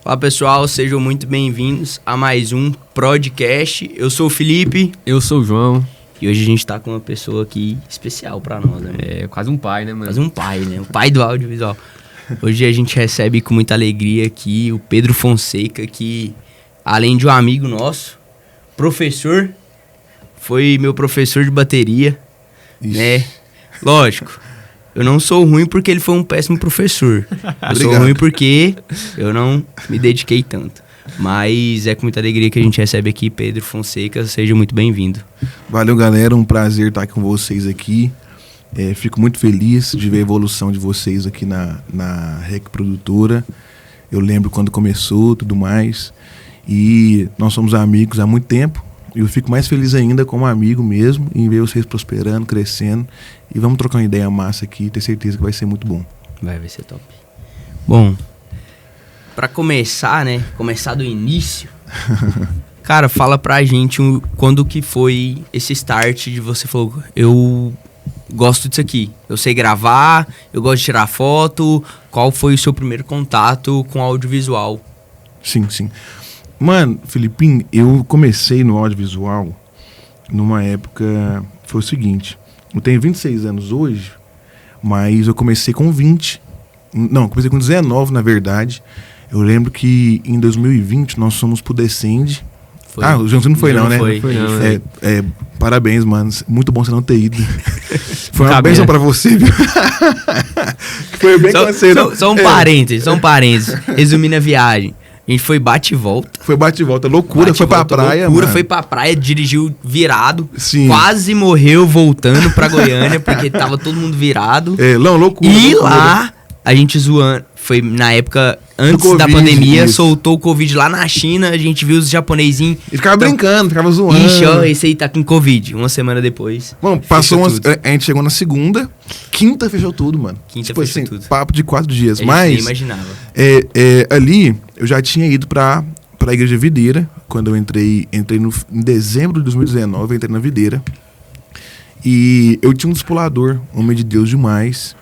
Fala pessoal, sejam muito bem-vindos a mais um podcast. Eu sou o Felipe. Eu sou o João. E hoje a gente tá com uma pessoa aqui especial pra nós, né? É quase um pai, né, mano? Quase um pai, né? O pai do audiovisual. Hoje a gente recebe com muita alegria aqui o Pedro Fonseca, que além de um amigo nosso, professor, foi meu professor de bateria, né? Lógico, eu não sou ruim porque ele foi um péssimo professor. Eu sou ruim porque eu não me dediquei tanto. Mas é com muita alegria que a gente recebe aqui Pedro Fonseca. Seja muito bem-vindo. Valeu, galera. Um prazer estar com vocês aqui. Fico muito feliz de ver a evolução de vocês aqui na REC Produtora. Eu lembro quando começou, tudo mais. E nós somos amigos há muito tempo. E eu fico mais feliz ainda como amigo mesmo, em ver vocês prosperando, crescendo. E vamos trocar uma ideia massa aqui e ter certeza que vai ser muito bom. Vai ser top. Bom, pra começar, né? Começar do início. Cara, fala pra gente quando que foi esse start de você falou, eu gosto disso aqui. Eu sei gravar, eu gosto de tirar foto. Qual foi o seu primeiro contato com audiovisual? Sim. Mano, Felipinho, eu comecei no audiovisual numa época... Foi o seguinte, eu tenho 26 anos hoje, mas eu comecei com 20. Não, comecei com 19, na verdade. Eu lembro que em 2020 nós fomos pro Descende. Foi. Ah, o João não foi não, né? Foi, parabéns, mano. Muito bom você não ter ido. Foi uma bênção pra você, viu? Foi bem canseiro. Só um parênteses. Resumindo a viagem. A gente foi bate e volta. Loucura, foi pra praia, loucura, mano. foi pra praia, dirigiu virado. Sim. Quase morreu voltando pra Goiânia, porque tava todo mundo virado. Loucura. E lá, a gente zoando. Foi na época, antes COVID, da pandemia, isso. soltou o Covid lá na China, a gente viu os japonesinhos. E ficava brincando, ficava zoando. Ixi, ó, esse aí tá com Covid. Uma semana depois. Mano, a gente chegou na segunda, quinta fechou tudo, mano. Fechou tudo. Papo de 4 dias. A gente Mas nem imaginava. ali, eu já tinha ido pra Igreja Videira, quando eu entrei em dezembro de 2019, eu entrei na Videira. E eu tinha um discipulador, homem de Deus demais,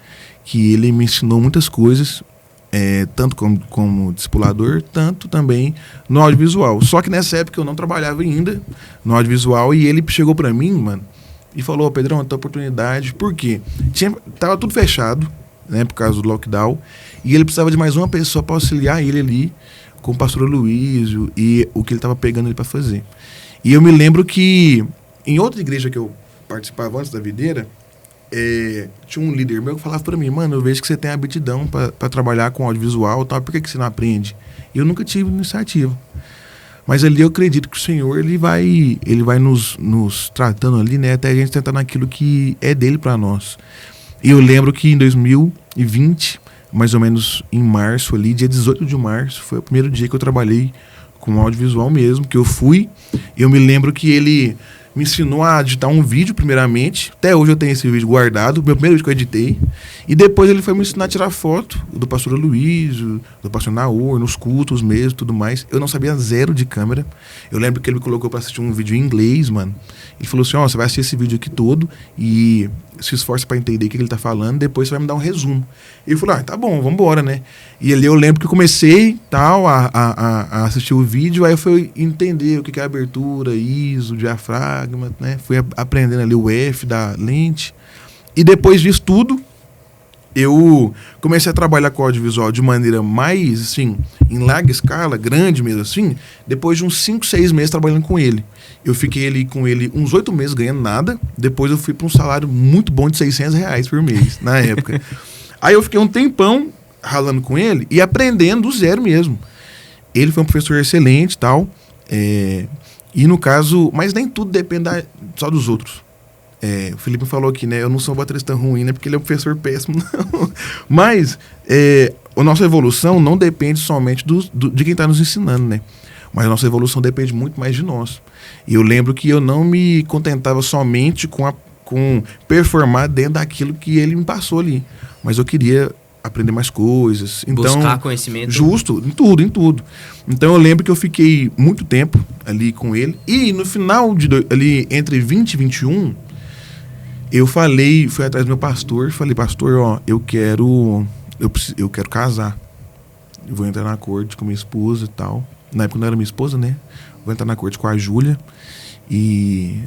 que ele me ensinou muitas coisas, tanto como discipulador, tanto também no audiovisual. Só que nessa época eu não trabalhava ainda no audiovisual e ele chegou pra mim, mano, e falou, Pedrão, tua oportunidade, por quê? Tava tudo fechado, né, por causa do lockdown, e ele precisava de mais uma pessoa pra auxiliar ele ali, com o pastor Luísio e o que ele tava pegando ali pra fazer. E eu me lembro que em outra igreja que eu participava antes da Videira, tinha um líder meu que falava pra mim, mano, eu vejo que você tem aptidão pra trabalhar com audiovisual e tal, por que você não aprende? E eu nunca tive iniciativa. Mas ali eu acredito que o Senhor, ele vai nos tratando ali, né, até a gente tentar naquilo que é dele pra nós. E eu lembro que em 2020, mais ou menos em março ali, dia 18 de março, foi o primeiro dia que eu trabalhei com audiovisual mesmo, que eu fui. Eu me lembro que ele me ensinou a editar um vídeo, primeiramente. Até hoje eu tenho esse vídeo guardado, meu primeiro vídeo que eu editei. E depois ele foi me ensinar a tirar foto do pastor Luísio, do pastor Naor, nos cultos mesmo, tudo mais. Eu não sabia zero de câmera. Eu lembro que ele me colocou pra assistir um vídeo em inglês, mano. Ele falou assim, você vai assistir esse vídeo aqui todo e se esforça pra entender o que ele tá falando, depois você vai me dar um resumo. E eu falei, tá bom, vambora, né? E ali eu lembro que eu comecei a assistir o vídeo, aí eu fui entender o que é abertura, ISO, diafragma, né? Fui aprendendo ali o F da lente. E depois disso tudo, eu comecei a trabalhar com audiovisual de maneira mais, assim, em larga escala, grande mesmo assim, depois de uns 5, 6 meses trabalhando com ele. Eu fiquei ali com ele uns 8 meses ganhando nada, depois eu fui para um salário muito bom de R$600 por mês, na época. Aí eu fiquei um tempão ralando com ele e aprendendo do zero mesmo. Ele foi um professor excelente e tal, e no caso, mas nem tudo depende só dos outros. O Felipe falou aqui, né? Eu não sou um baterista ruim, né? Porque ele é um professor péssimo, não. Mas a nossa evolução não depende somente de quem está nos ensinando, né? Mas a nossa evolução depende muito mais de nós. E eu lembro que eu não me contentava somente com performar dentro daquilo que ele me passou ali. Mas eu queria aprender mais coisas. Então, buscar conhecimento. Justo, em tudo. Então eu lembro que eu fiquei muito tempo ali com ele. E no final, ali entre 20 e 21... fui atrás do meu pastor, falei, pastor, eu quero casar. eu vou entrar na corte com minha esposa e tal. Na época não era minha esposa, né? Vou entrar na corte com a Júlia. E,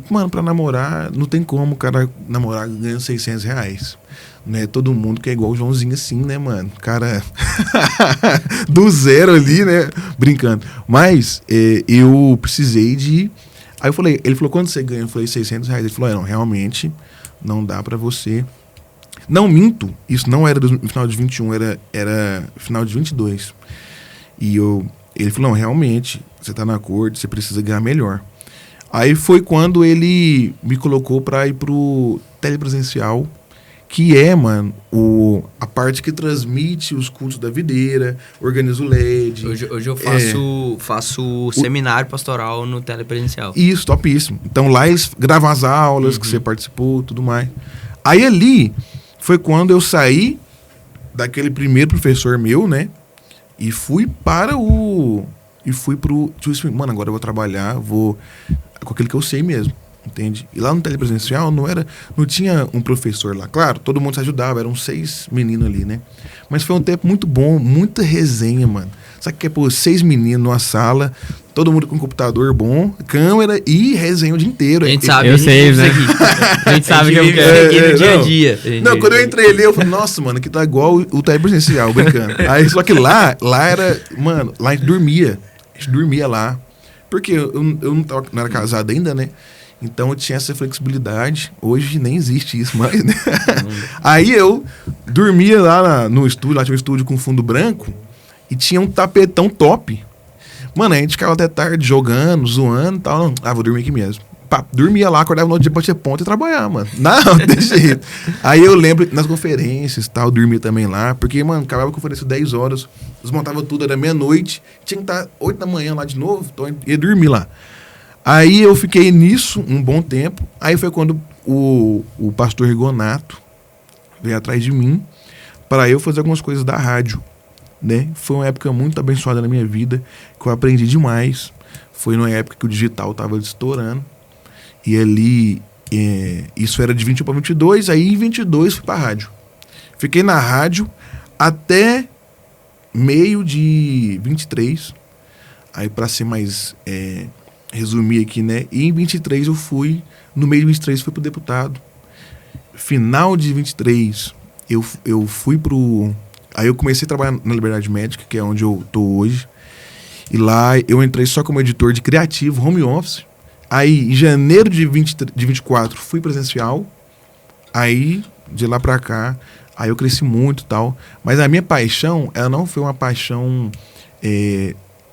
mano, pra namorar, não tem como o cara namorar ganhando R$600. Não é todo mundo que é igual o Joãozinho assim, né, mano? O cara do zero ali, né? Brincando. Mas eu precisei de... Aí eu falei, ele falou, quanto você ganha? Eu falei, R$600. Ele falou, não, realmente não dá pra você... Não minto, isso não era no final de 21, era final de 22. E ele falou, não, realmente, você tá na corte, você precisa ganhar melhor. Aí foi quando ele me colocou pra ir pro telepresencial, que é, mano, a parte que transmite os cultos da videira, organiza o LED. Hoje eu faço seminário pastoral no telepresencial. Isso, topíssimo. Então lá eles gravam as aulas que você participou, tudo mais. Aí ali foi quando eu saí daquele primeiro professor meu, né? E fui pro... Tipo assim, mano, agora eu vou trabalhar, vou com aquilo que eu sei mesmo, entende? E lá no telepresencial não tinha um professor lá. Claro, todo mundo se ajudava, eram 6 meninos ali, né? Mas foi um tempo muito bom, muita resenha, mano. Sabe o que é, pô, 6 meninos numa sala, todo mundo com computador bom, câmera e resenha o dia inteiro. A gente sabe, eu sei, né? A gente sabe que eu quero. No dia a dia. Não, quando eu entrei ali, eu falei, nossa, mano, aqui tá igual o telepresencial, brincando. Aí, só que lá era, mano, lá a gente dormia lá. Porque eu não era casado ainda, né? Então eu tinha essa flexibilidade. Hoje nem existe isso mais, né? Aí eu dormia lá no estúdio, lá tinha um estúdio com fundo branco e tinha um tapetão top. Mano, a gente ficava até tarde jogando, zoando e tal. Vou dormir aqui mesmo. Pá, dormia lá, acordava no outro dia pra ter ponto e trabalhar, mano. Não tem jeito. Aí eu lembro nas conferências e tal, dormia também lá. Porque, mano, acabava a conferência 10 horas, desmontava tudo, era meia-noite. Tinha que estar 8 da manhã lá de novo, então eu ia dormir lá. Aí eu fiquei nisso um bom tempo. Aí foi quando o pastor Rigonato veio atrás de mim para eu fazer algumas coisas da rádio, né? Foi uma época muito abençoada na minha vida, que eu aprendi demais. Foi numa época que o digital estava estourando. E ali, isso era de 21 para 22, aí em 22 fui para a rádio. Fiquei na rádio até meio de 23. Aí para ser mais... resumir aqui, né? E em 23 eu fui, no meio de 23 fui pro deputado. Final de 23 eu fui pro... Aí eu comecei a trabalhar na Liberdade Médica, que é onde eu tô hoje. E lá eu entrei só como editor de criativo, home office. Aí em janeiro de 24 fui presencial. Aí de lá pra cá, aí eu cresci muito e tal. Mas a minha paixão, ela não foi uma paixão...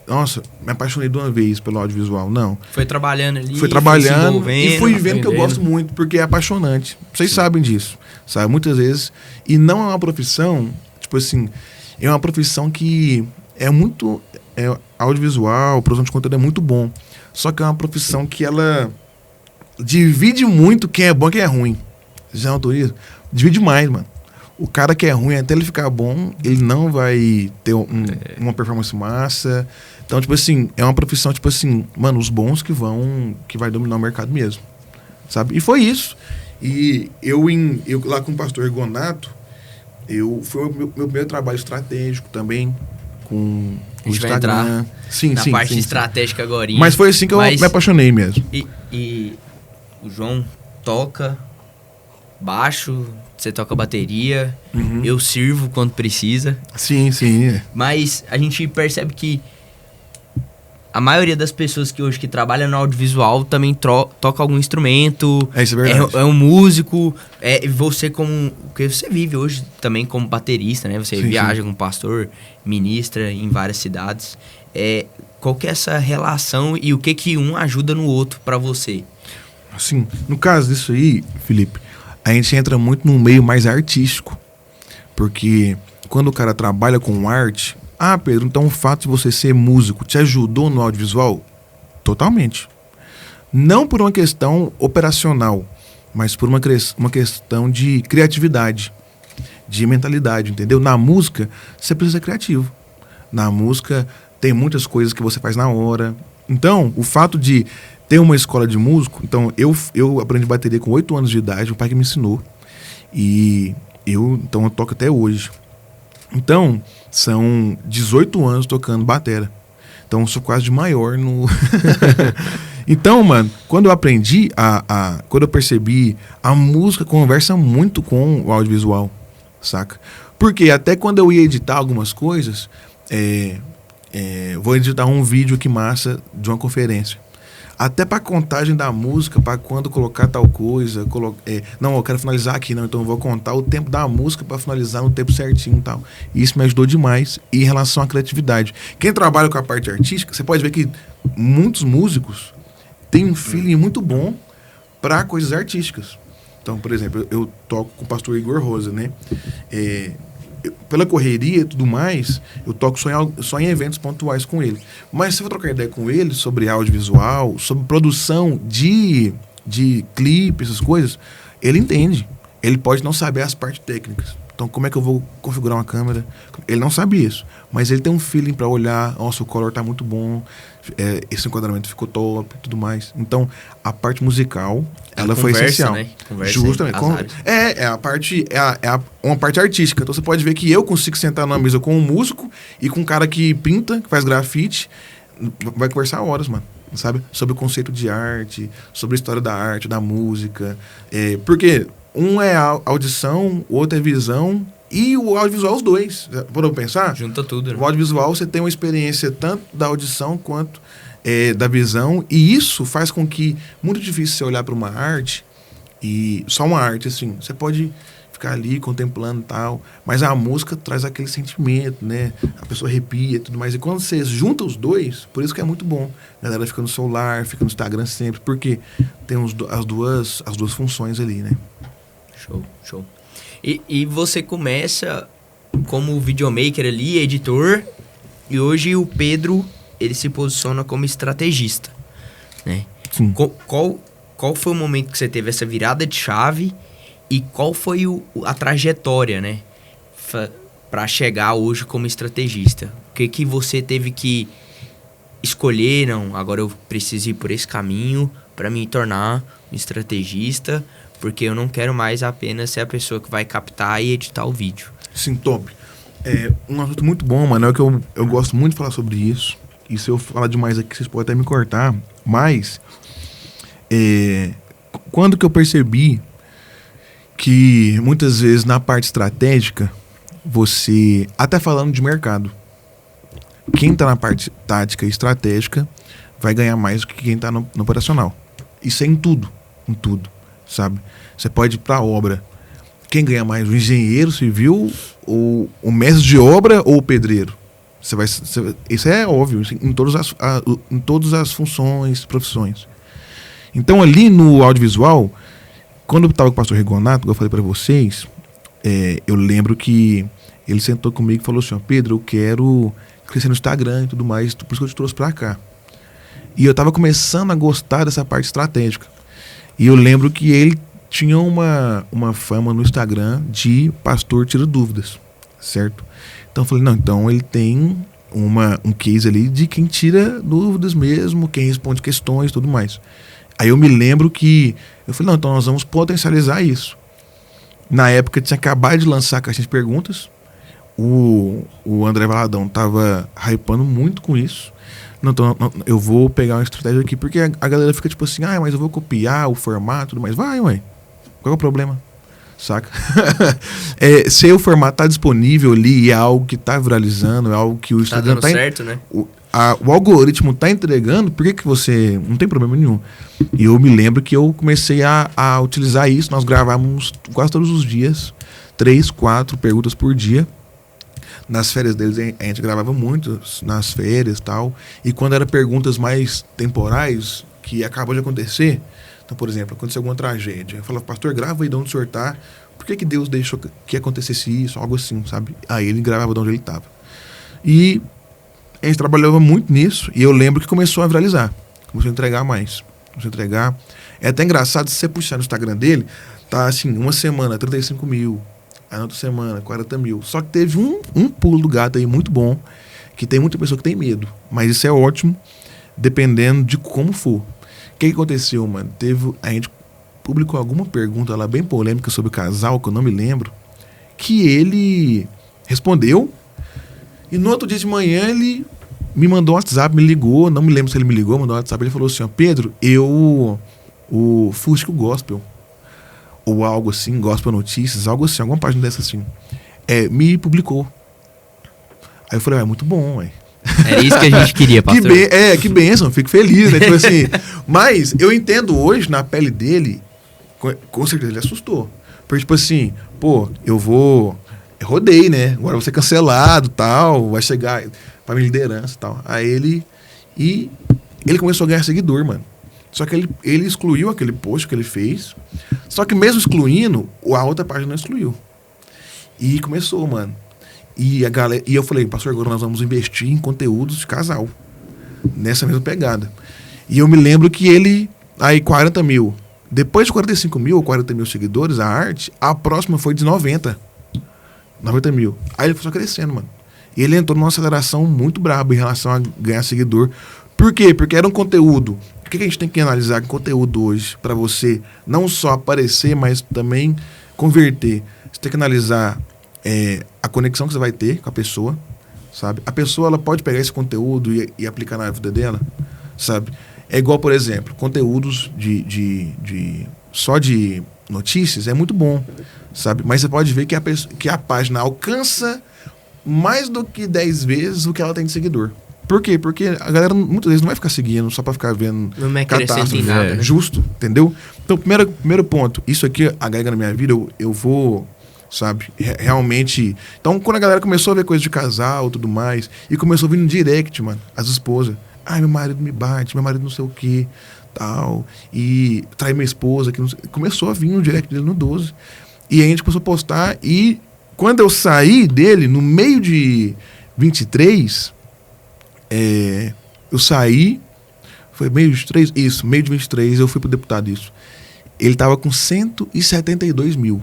Nossa, me apaixonei de uma vez pelo audiovisual, não. Foi trabalhando ali, Foi trabalhando foi e fui vendo que eu gosto muito, porque é apaixonante. Vocês sabem disso, sabe? Muitas vezes. E não é uma profissão, tipo assim, é uma profissão que é muito... audiovisual, produção de conteúdo é muito bom. Só que é uma profissão que ela divide muito quem é bom e quem é ruim. Já notou isso? Divide mais, mano. O cara que é ruim, até ele ficar bom, ele não vai ter uma performance massa. Então, tipo assim, é uma profissão, tipo assim, mano, os bons que vai dominar o mercado mesmo, sabe? E foi isso. E eu lá com o pastor Rigonato, foi o meu primeiro trabalho estratégico também, com o Instagram. Sim, na parte estratégica agora. Mas foi assim que eu me apaixonei mesmo. E o João toca baixo, você toca bateria, eu sirvo quando precisa. Sim, sim. Mas a gente percebe que a maioria das pessoas que hoje trabalham no audiovisual também toca algum instrumento. Isso é verdade. É um músico. Você como... Porque você vive hoje também como baterista, né? Você viaja com pastor, ministra em várias cidades. Qual que é essa relação e o que um ajuda no outro pra você? Assim, no caso disso aí, Felipe, a gente entra muito num meio mais artístico. Porque quando o cara trabalha com arte... Pedro, então o fato de você ser músico te ajudou no audiovisual? Totalmente. Não por uma questão operacional, mas por uma questão de criatividade, de mentalidade, entendeu? Na música, você precisa ser criativo. Na música, tem muitas coisas que você faz na hora. Então, o fato de ter uma escola de músico... Então, eu aprendi bateria com 8 anos de idade, o pai que me ensinou. E eu toco até hoje. Então, são 18 anos tocando batera. Então, eu sou quase de maior no... Então, mano, quando eu aprendi quando eu percebi, a música conversa muito com o audiovisual, saca? Porque até quando eu ia editar algumas coisas, vou editar um vídeo que massa de uma conferência. Até pra contagem da música, pra quando colocar tal coisa, não, eu quero finalizar aqui, não, então eu vou contar o tempo da música pra finalizar no tempo certinho e tal. E isso me ajudou demais em relação à criatividade. Quem trabalha com a parte artística, você pode ver que muitos músicos têm um feeling muito bom pra coisas artísticas. Então, por exemplo, eu toco com o pastor Igor Rosa, né? Pela correria e tudo mais, eu toco só em eventos pontuais com ele. Mas se eu for trocar ideia com ele sobre audiovisual, sobre produção de clipe, essas coisas, ele entende. Ele pode não saber as partes técnicas. Então, como é que eu vou configurar uma câmera? Ele não sabe isso. Mas ele tem um feeling para olhar, nossa, o color tá muito bom, esse enquadramento ficou top e tudo mais. Então, a parte musical, ela foi essencial. Né? Conversa, justamente. Uma parte artística. Então, você pode ver que eu consigo sentar numa mesa com um músico e com um cara que pinta, que faz grafite, vai conversar horas, mano. Sabe? Sobre o conceito de arte, sobre a história da arte, da música. Porque um é audição, o outro é visão, e o audiovisual os dois. Podemos pensar? Junta tudo, né? O audiovisual você tem uma experiência tanto da audição quanto da visão, e isso faz com que muito difícil você olhar para uma arte, e só uma arte, assim, você pode ficar ali contemplando e tal, mas a música traz aquele sentimento, né? A pessoa arrepia e tudo mais, e quando você junta os dois, por isso que é muito bom. A galera fica no celular, fica no Instagram sempre, porque tem as duas funções ali, né? Show. E você começa como videomaker ali, editor, e hoje o Pedro, ele se posiciona como estrategista, né? Sim. Qual foi o momento que você teve essa virada de chave e qual foi a trajetória, né? Para chegar hoje como estrategista? O que você teve que escolher? Não, agora eu preciso ir por esse caminho para me tornar um estrategista, porque eu não quero mais apenas ser a pessoa que vai captar e editar o vídeo. Sim, top. Um assunto muito bom, mano, é que eu gosto muito de falar sobre isso. E se eu falar demais aqui, vocês podem até me cortar. Mas, quando que eu percebi que muitas vezes na parte estratégica, você, até falando de mercado, quem tá na parte tática e estratégica vai ganhar mais do que quem tá no operacional. Isso é em tudo, sabe? Você pode ir pra obra. Quem ganha mais, o engenheiro civil, ou o mestre de obra ou o pedreiro? Isso é óbvio, em todas as funções, profissões. Então, ali no audiovisual, quando eu estava com o pastor Rigonato, como eu falei para vocês, eu lembro que ele sentou comigo e falou assim: Pedro, eu quero crescer no Instagram e tudo mais, por isso que eu te trouxe para cá. E eu estava começando a gostar dessa parte estratégica. E eu lembro que ele tinha uma fama no Instagram de pastor tira dúvidas, certo? Então eu falei, não, então ele tem um case ali de quem tira dúvidas mesmo, quem responde questões e tudo mais. Aí eu me lembro que eu falei, não, então nós vamos potencializar isso. Na época tinha acabado de lançar a caixinha de perguntas, o André Valadão tava hypando muito com isso. Não, então, eu vou pegar uma estratégia aqui, porque a galera fica tipo assim, mas eu vou copiar o formato e tudo mais. Vai, ué. Qual é o problema? Saca? Se o formato tá disponível ali e é algo que tá viralizando, é algo que o Instagram tá dando certo, né? O algoritmo tá entregando, por que você... Não tem problema nenhum. E eu me lembro que eu comecei a utilizar isso. Nós gravávamos quase todos os dias, 3, 4 perguntas por dia. Nas férias deles a gente gravava muito, nas férias e tal. E quando eram perguntas mais temporais, que acabou de acontecer... Então, por exemplo, aconteceu alguma tragédia. Eu falava, pastor, grava aí de onde o senhor está. Por que Deus deixou que acontecesse isso? Algo assim, sabe? Aí ele gravava de onde ele estava. E a gente trabalhava muito nisso. E eu lembro que começou a viralizar. Começou a entregar mais. Começou a entregar. É até engraçado, se você puxar no Instagram dele, tá assim, uma semana, 35 mil. Aí na outra semana, 40 mil. Só que teve um pulo do gato aí muito bom, que tem muita pessoa que tem medo. Mas isso é ótimo, dependendo de como for. O que aconteceu, mano? A gente publicou alguma pergunta lá bem polêmica sobre o casal, que eu não me lembro, que ele respondeu. E no outro dia de manhã ele me mandou um WhatsApp, me ligou, não me lembro se ele me ligou, mandou um WhatsApp, ele falou assim, ó, Pedro, o Fusco Gospel, ou algo assim, Gospel Notícias, algo assim, alguma página dessa assim, me publicou. Aí eu falei, é muito bom, ué. Era isso que a gente queria, pastor. Que bênção, fico feliz, né? Tipo assim, mas eu entendo hoje, na pele dele, com certeza ele assustou. Porque, tipo assim, pô, eu rodei, né? Agora eu vou ser cancelado, tal, vai chegar pra minha liderança e tal. Aí ele começou a ganhar seguidor, mano. Só que ele excluiu aquele post que ele fez. Só que mesmo excluindo, a outra página não excluiu. E começou, mano. E eu falei, pastor, agora nós vamos investir em conteúdos de casal. Nessa mesma pegada. E eu me lembro que aí 40 mil. Depois de 45 mil ou 40 mil seguidores, a arte, a próxima foi de 90 mil. Aí ele foi só crescendo, mano. E ele entrou numa aceleração muito braba em relação a ganhar seguidor. Por quê? Porque era um conteúdo. O que a gente tem que analisar com conteúdo hoje? Para você não só aparecer, mas também converter. Você tem que analisar a conexão que você vai ter com a pessoa, sabe? A pessoa, ela pode pegar esse conteúdo e aplicar na vida dela, sabe? É igual, por exemplo, conteúdos só de notícias é muito bom, sabe? Mas você pode ver que a página alcança mais do que 10 vezes o que ela tem de seguidor. Por quê? Porque a galera muitas vezes não vai ficar seguindo só pra ficar vendo não é catástrofe, nada, né? Justo, entendeu? Então, primeiro ponto, isso aqui agrega na minha vida, eu vou, sabe, realmente... Então, quando a galera começou a ver coisa de casal e tudo mais, e começou a vir no direct, mano, as esposas, meu marido me bate, meu marido não sei o que, tal, e trai minha esposa, que não sei, começou a vir no direct dele no 12. E aí a gente começou a postar, e quando eu saí dele, no meio de 23, eu saí, foi meio de 23? Isso, meio de 23, eu fui pro deputado, isso. Ele tava com 172 mil.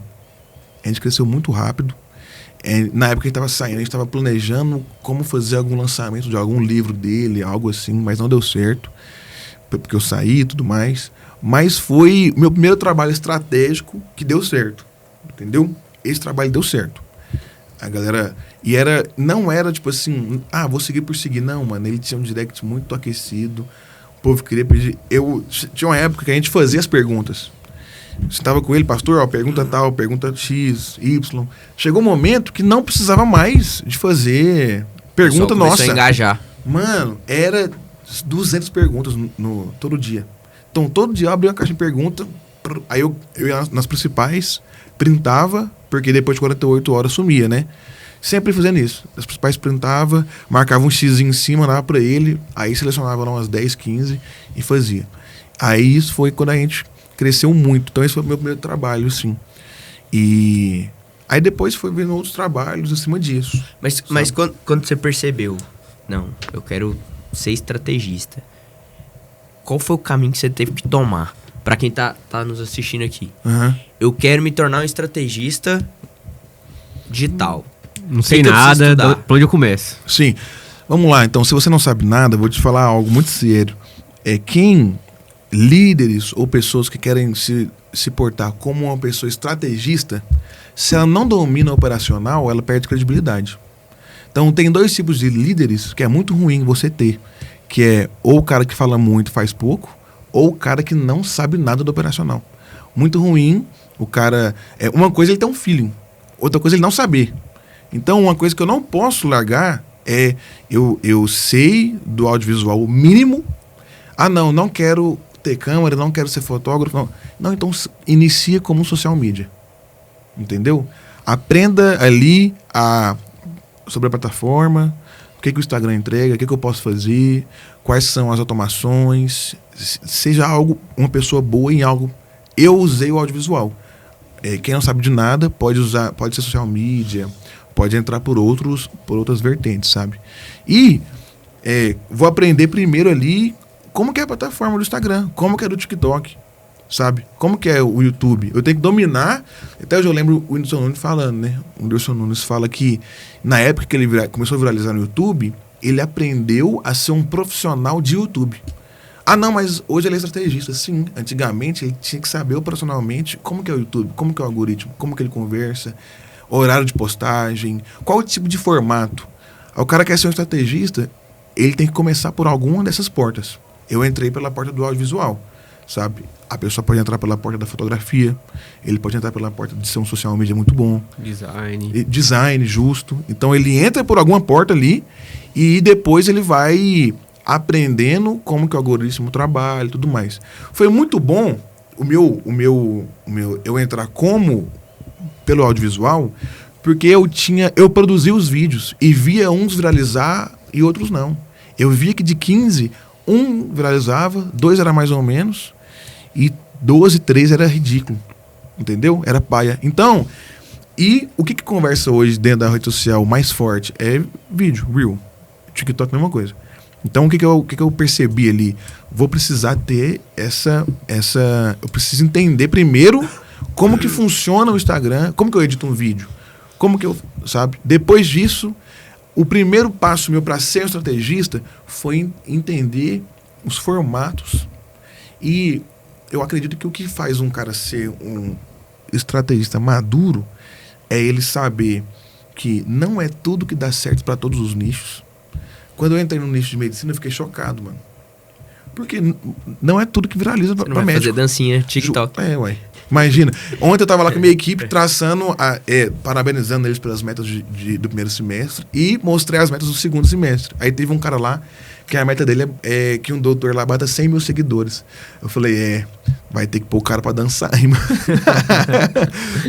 A gente cresceu muito rápido. Na época que ele estava saindo, a gente estava planejando como fazer algum lançamento de algum livro dele, algo assim, mas não deu certo, porque eu saí e tudo mais. Mas foi meu primeiro trabalho estratégico que deu certo, entendeu? Esse trabalho deu certo. A galera... E não era tipo assim, vou seguir por seguir. Não, mano, ele tinha um direct muito aquecido, o povo queria pedir... Tinha uma época que a gente fazia as perguntas. Você estava com ele, pastor, pergunta tal, pergunta X, Y. Chegou um momento que não precisava mais de fazer pergunta nossa. Começou a engajar. Mano, era 200 perguntas todo dia. Então, todo dia eu abria uma caixa de pergunta, aí eu ia nas principais, printava, porque depois de 48 horas sumia, né? Sempre fazendo isso. As principais printava, marcava um X em cima, dava pra ele, aí selecionava umas 10, 15 e fazia. Aí isso foi quando a gente... cresceu muito. Então esse foi o meu primeiro trabalho, assim. E aí depois foi vendo outros trabalhos acima disso. Mas quando você percebeu, não, eu quero ser estrategista, qual foi o caminho que você teve que tomar? Pra quem tá nos assistindo aqui. Uhum. Eu quero me tornar um estrategista digital. Não sei nada, pra onde eu começo? Sim. Vamos lá, então. Se você não sabe nada, eu vou te falar algo muito sério. Líderes ou pessoas que querem se portar como uma pessoa estrategista, se ela não domina o operacional, ela perde credibilidade. Então tem 2 tipos de líderes que é muito ruim você ter, que é ou o cara que fala muito e faz pouco, ou o cara que não sabe nada do operacional. Muito ruim, o cara... uma coisa é ele ter um feeling, outra coisa é ele não saber. Então uma coisa que eu não posso largar é eu sei do audiovisual o mínimo. Não quero ter câmera, não quero ser fotógrafo. Não, então inicia como um social media. Entendeu? Aprenda ali sobre a plataforma, o que o Instagram entrega, o que eu posso fazer, quais são as automações. Seja uma pessoa boa em algo. Eu usei o audiovisual. Quem não sabe de nada pode ser social media, pode entrar por outras vertentes, sabe? E vou aprender primeiro ali como que é a plataforma do Instagram, como que é do TikTok, sabe? Como que é o YouTube. Eu tenho que dominar. Até hoje eu lembro o Whindersson Nunes falando, né? O Whindersson Nunes fala que na época que ele começou a viralizar no YouTube, ele aprendeu a ser um profissional de YouTube. Não, mas hoje ele é estrategista. Sim, antigamente ele tinha que saber operacionalmente como que é o YouTube, como que é o algoritmo, como que ele conversa, horário de postagem, qual o tipo de formato. O cara quer ser um estrategista, ele tem que começar por alguma dessas portas. Eu entrei pela porta do audiovisual, sabe? A pessoa pode entrar pela porta da fotografia, ele pode entrar pela porta de ser um social media muito bom. Design, justo. Então ele entra por alguma porta ali e depois ele vai aprendendo como que o algoritmo trabalha e tudo mais. Foi muito bom eu entrar pelo audiovisual, porque eu produzia os vídeos e via uns viralizar e outros não. Eu via que de 15, um viralizava, 2 era mais ou menos, e 12, 13 era ridículo. Entendeu? Era paia. Então, e o que conversa hoje dentro da rede social mais forte? É vídeo, Reel. TikTok, mesma coisa. Então, o que eu percebi ali? Vou precisar ter eu preciso entender primeiro como que funciona o Instagram, como que eu edito um vídeo, como que eu, sabe? Depois disso, o primeiro passo meu para ser um estrategista foi entender os formatos. E eu acredito que o que faz um cara ser um estrategista maduro é ele saber que não é tudo que dá certo para todos os nichos. Quando eu entrei no nicho de medicina, eu fiquei chocado, mano. Porque não é tudo que viraliza pra médico. Fazer dancinha, TikTok. Ué. Imagina. Ontem eu tava lá com a minha equipe, traçando, parabenizando eles pelas metas do primeiro semestre e mostrei as metas do segundo semestre. Aí teve um cara lá, que a meta dele é que um doutor lá bata 100 mil seguidores. Eu falei, vai ter que pôr o cara pra dançar, hein, mano.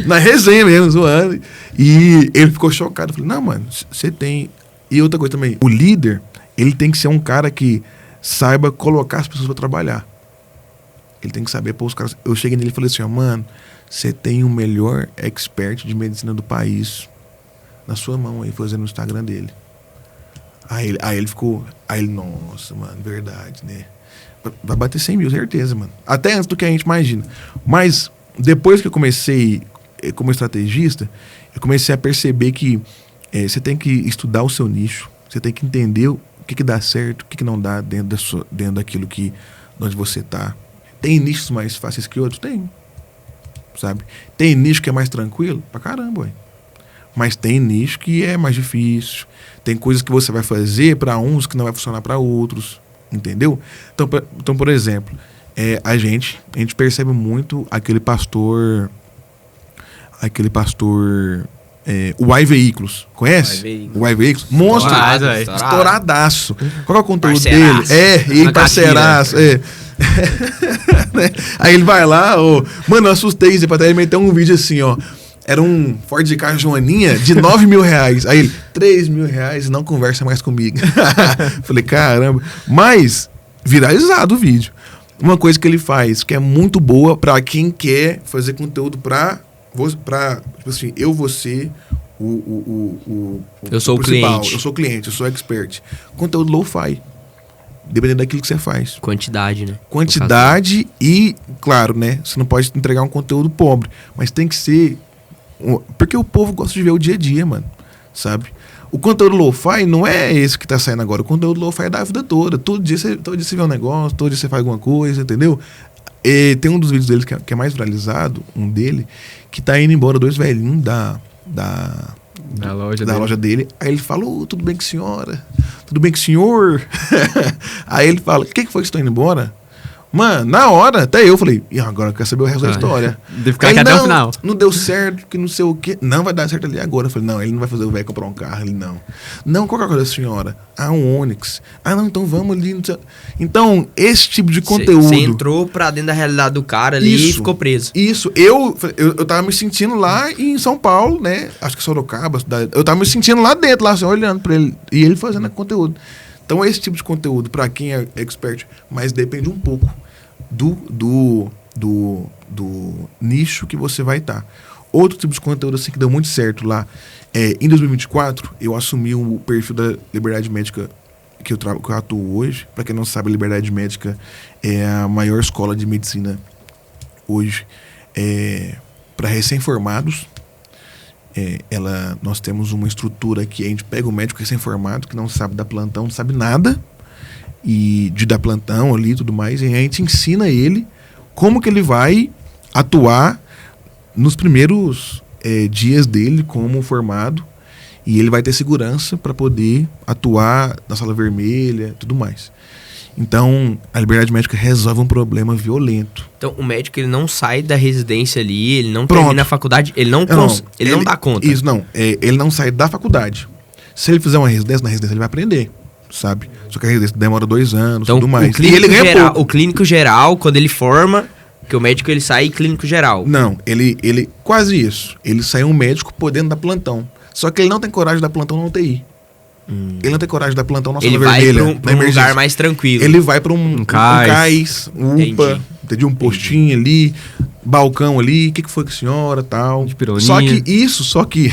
Na resenha mesmo, zoando. E ele ficou chocado. Eu falei, não, mano, você tem... E outra coisa também, o líder, ele tem que ser um cara que saiba colocar as pessoas pra trabalhar. Ele tem que saber pôr os caras... Eu cheguei nele e falei assim, mano, você tem o melhor expert de medicina do país na sua mão aí, fazendo no Instagram dele. Aí ele ficou... Aí ele, nossa, mano, verdade, né? Vai bater 100 mil, certeza, mano. Até antes do que a gente imagina. Mas, depois que eu comecei como estrategista, eu comecei a perceber que você tem que estudar o seu nicho, você tem que entender o que dá certo, o que não dá dentro daquilo onde você tá. Tem nichos mais fáceis que outros? Tem. Sabe? Tem nicho que é mais tranquilo? Pra caramba, ué. Mas tem nicho que é mais difícil. Tem coisas que você vai fazer para uns que não vai funcionar para outros. Entendeu? Então, por exemplo, a gente percebe muito aquele pastor... o iVeículos. Conhece? O iVeículos. Monstro. Estouradaço. Qual é o conteúdo dele? Ele parceiraço. Aí ele vai lá, mano, eu assustei. Ele meteu um vídeo assim, era um Ford Ka Joaninha de 9 mil reais. Aí ele, 3 mil reais, não conversa mais comigo. Falei, caramba. Mas, viralizado o vídeo. Uma coisa que ele faz, que é muito boa pra quem quer fazer conteúdo tipo assim, eu vou ser eu sou o cliente. Eu sou o cliente, eu sou expert. Conteúdo low-fi. Dependendo daquilo que você faz. Quantidade, né? Quantidade e, claro, né? Você não pode entregar um conteúdo pobre. Mas tem que ser... Porque o povo gosta de ver o dia a dia, mano. Sabe? O conteúdo lo-fi não é esse que tá saindo agora. O conteúdo lo-fi é da vida toda. Todo dia você vê um negócio, todo dia você faz alguma coisa, entendeu? E tem um dos vídeos dele que é mais viralizado, um dele, que tá indo embora 2 velhinhos da loja dele. Aí ele fala, tudo bem com a senhora? Tudo bem com o senhor? Aí ele fala, o que foi que estão indo embora? Mano, na hora, até eu falei, e agora eu quero saber o resto da história. Deve ficar aqui até o final. Não deu certo, que não sei o quê. Não vai dar certo ali agora. Eu falei, não, ele não vai fazer o velho comprar um carro. Ele não. Não, qual que é a coisa da senhora? Um Onix. Não, então vamos ali. Então, esse tipo de conteúdo... Você entrou pra dentro da realidade do cara ali e ficou preso. Isso. Eu tava me sentindo lá em São Paulo, né? Acho que Sorocaba. Eu tava me sentindo lá dentro, lá assim, olhando pra ele. E ele fazendo conteúdo. Então, esse tipo de conteúdo, pra quem é expert, mas depende um pouco do nicho que você vai estar. Outro tipo de conteúdo assim que deu muito certo lá, em 2024, eu assumi o perfil da Liberdade Médica que eu atuo hoje. Para quem não sabe, a Liberdade Médica é a maior escola de medicina hoje para recém-formados. Nós temos uma estrutura que a gente pega o médico recém-formado, que não sabe dar plantão, não sabe nada, e de dar plantão ali e tudo mais, e a gente ensina ele como que ele vai atuar nos primeiros dias dele como formado e ele vai ter segurança para poder atuar na sala vermelha e tudo mais. Então, a liberdade médica resolve um problema violento. Então, o médico ele não sai da residência ali, ele não termina a faculdade, ele não dá conta. Isso, não. Ele não sai da faculdade. Se ele fizer uma residência, na residência ele vai aprender, sabe? Só que a residência demora 2 anos, então, tudo mais. O clínico geral, quando ele forma, que o médico ele sai clínico geral. Não, ele quase isso. Ele sai um médico podendo dar plantão. Só que ele não tem coragem de dar plantão na UTI. Ele não tem coragem de dar plantão na sala vermelha. Ele vai pra um lugar mais tranquilo. Ele vai pra um CAIS, um UPA, entendi, um postinho ali, balcão ali, o que foi com a senhora e tal. Só que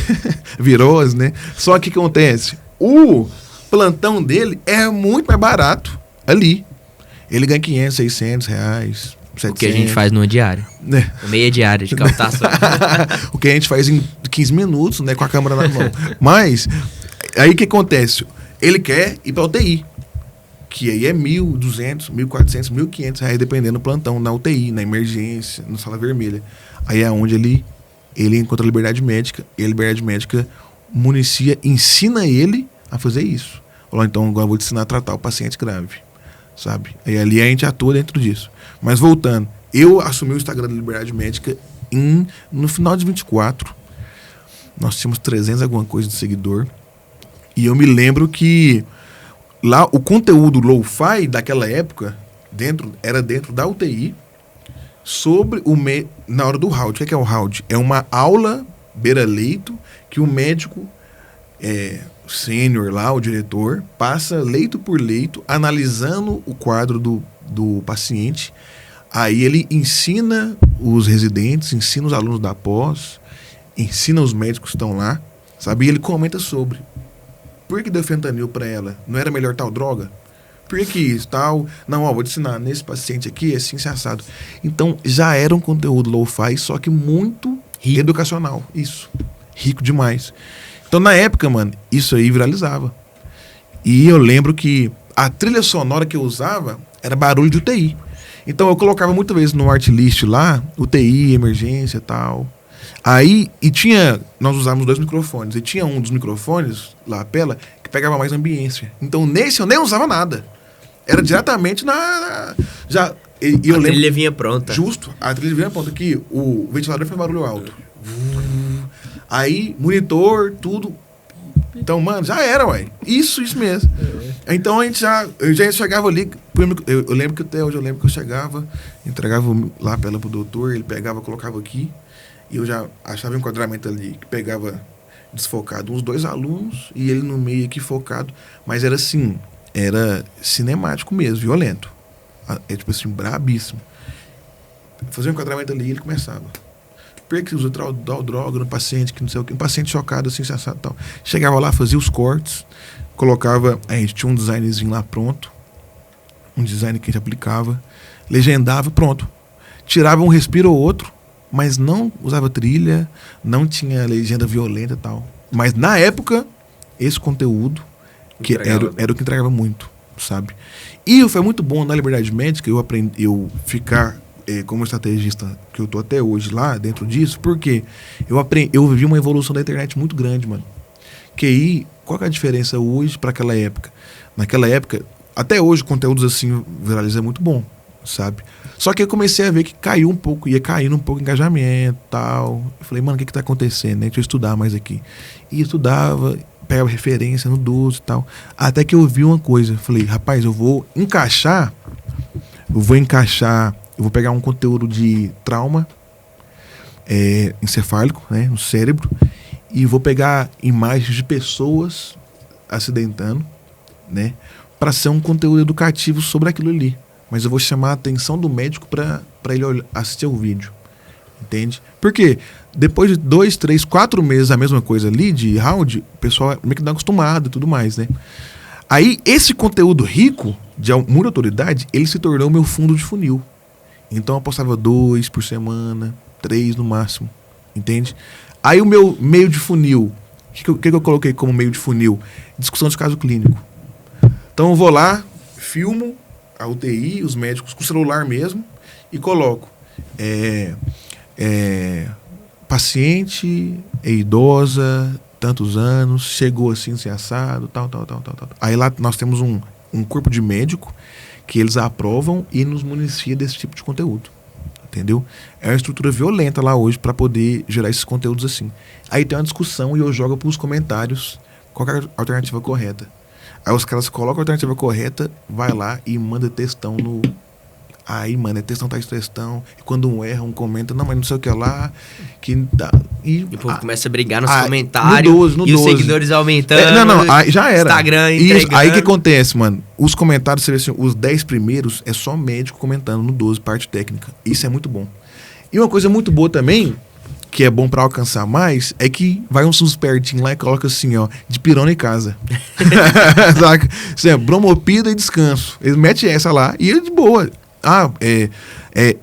virose, né? Só que o que acontece? O plantão dele é muito mais barato ali. Ele ganha 500, 600 reais, 700. O que a gente faz numa diária. Meia diária de captação. O que a gente faz em 15 minutos, né? Com a câmera na mão. Mas... aí o que acontece? Ele quer ir pra UTI, que aí é 1.200, 1.400, 1.500 reais, dependendo do plantão, na UTI, na emergência, na sala vermelha. Aí é onde ele encontra a liberdade médica, e a liberdade médica ensina ele a fazer isso. Falou, então agora eu vou te ensinar a tratar o paciente grave, sabe? Aí ali a gente atua dentro disso. Mas voltando, eu assumi o Instagram da Liberdade Médica no final de 24. Nós tínhamos 300 alguma coisa de seguidor. E eu me lembro que lá o conteúdo lo-fi daquela época era dentro da UTI sobre na hora do round. O que é o round? É uma aula beira-leito que o médico sênior lá, o diretor, passa leito por leito, analisando o quadro do paciente. Aí ele ensina os residentes, ensina os alunos da pós, ensina os médicos que estão lá, sabe? E ele comenta sobre... por que deu fentanil pra ela? Não era melhor tal droga? Por que isso, tal? Não, vou te ensinar. Nesse paciente aqui, assim, assado. Então, já era um conteúdo lo-fi, só que muito educacional. Isso. Rico demais. Então, na época, mano, isso aí viralizava. E eu lembro que a trilha sonora que eu usava era barulho de UTI. Então, eu colocava muitas vezes no artlist lá, UTI, emergência e tal... Aí, nós usávamos 2 microfones, e tinha um dos microfones, lapela, que pegava mais ambiência. Então, nesse eu nem usava nada. Era diretamente trilha vinha pronta. Justo, a trilha vinha pronta. Aqui, o ventilador foi barulho alto. Aí, monitor, tudo. Então, mano, já era, ué. Isso mesmo. Então, eu já chegava ali, eu lembro que até hoje, eu chegava, entregava lá lapela pro doutor, ele pegava, colocava aqui. E eu já achava um enquadramento ali que pegava desfocado uns 2 alunos e ele no meio aqui focado. Mas era assim, era cinemático mesmo, violento. É tipo assim, brabíssimo. Fazia um enquadramento ali e ele começava. Por que usa tal droga no paciente, que não sei o que. Um paciente chocado, assim, assado e tal. Chegava lá, fazia os cortes, colocava... A gente tinha um designzinho lá pronto. Um design que a gente aplicava. Legendava, pronto. Tirava um respiro ou outro. Mas não usava trilha, não tinha legenda violenta e tal. Mas na época, esse conteúdo que era o que entregava muito, sabe? E foi muito bom na Liberdade Médica eu ficar como estrategista que eu tô até hoje lá dentro disso, porque eu vivi uma evolução da internet muito grande, mano. Que aí, qual que é a diferença hoje para aquela época? Naquela época, até hoje, conteúdos assim viralizam muito bom, sabe? Só que eu comecei a ver que ia caindo um pouco o engajamento e tal. Eu falei, mano, o que tá acontecendo, né? Deixa eu estudar mais aqui. E estudava, pegava referência no 12 e tal. Até que eu vi uma coisa. Falei, rapaz, eu vou pegar um conteúdo de trauma encefálico, né? No cérebro. E vou pegar imagens de pessoas acidentando, né? Para ser um conteúdo educativo sobre aquilo ali. Mas eu vou chamar a atenção do médico para ele assistir o vídeo. Entende? Porque depois de 2, 3, 4 meses a mesma coisa ali de round, o pessoal meio que dá acostumado e tudo mais, né? Aí esse conteúdo rico, de muita autoridade, ele se tornou meu fundo de funil. Então eu postava 2 por semana, 3 no máximo. Entende? Aí o meu meio de funil, o que eu coloquei como meio de funil? Discussão de caso clínico. Então eu vou lá, filmo a UTI, os médicos com o celular mesmo, e coloco paciente é idosa, tantos anos, chegou assim, se assado, tal. Aí lá nós temos um corpo de médico que eles aprovam e nos municia desse tipo de conteúdo. Entendeu? É uma estrutura violenta lá hoje para poder gerar esses conteúdos assim. Aí tem uma discussão e eu jogo para os comentários qual é a alternativa correta. Aí os caras colocam a alternativa correta, vai lá e manda textão no... Aí, mano, é textão atrás de textão. E quando um erra, um comenta, não, mas não sei o que lá. Que dá. E o povo começa a brigar nos comentários. No e 12. os seguidores aumentando. Aí já era. Instagram entregando. Aí o que acontece, mano? Os comentários, você vê assim, os 10 primeiros é só médico comentando no 12, parte técnica. Isso é muito bom. E uma coisa muito boa também, que é bom pra alcançar mais, é que vai um espertinho lá e coloca assim, ó, de pirona em casa. Saca? Assim, é, bromopida e descanso. Eles metem essa lá e é de boa.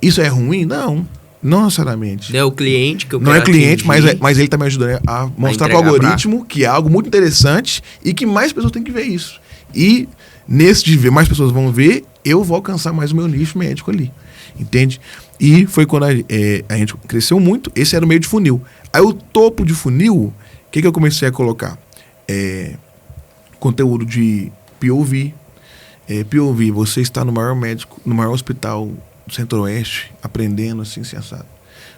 Isso é ruim? Não necessariamente. Não é o cliente que eu Não é cliente, mas ele tá me ajudando a mostrar pro algoritmo que é algo muito interessante e que mais pessoas têm que ver isso. E nesse de ver, mais pessoas vão ver, eu vou alcançar mais o meu nicho médico ali. Entende? E foi quando a gente cresceu muito. Esse era o meio de funil. Aí o topo de funil, o que eu comecei a colocar? Conteúdo de POV. POV, você está no maior médico, no maior hospital do Centro-Oeste, aprendendo assim, assado.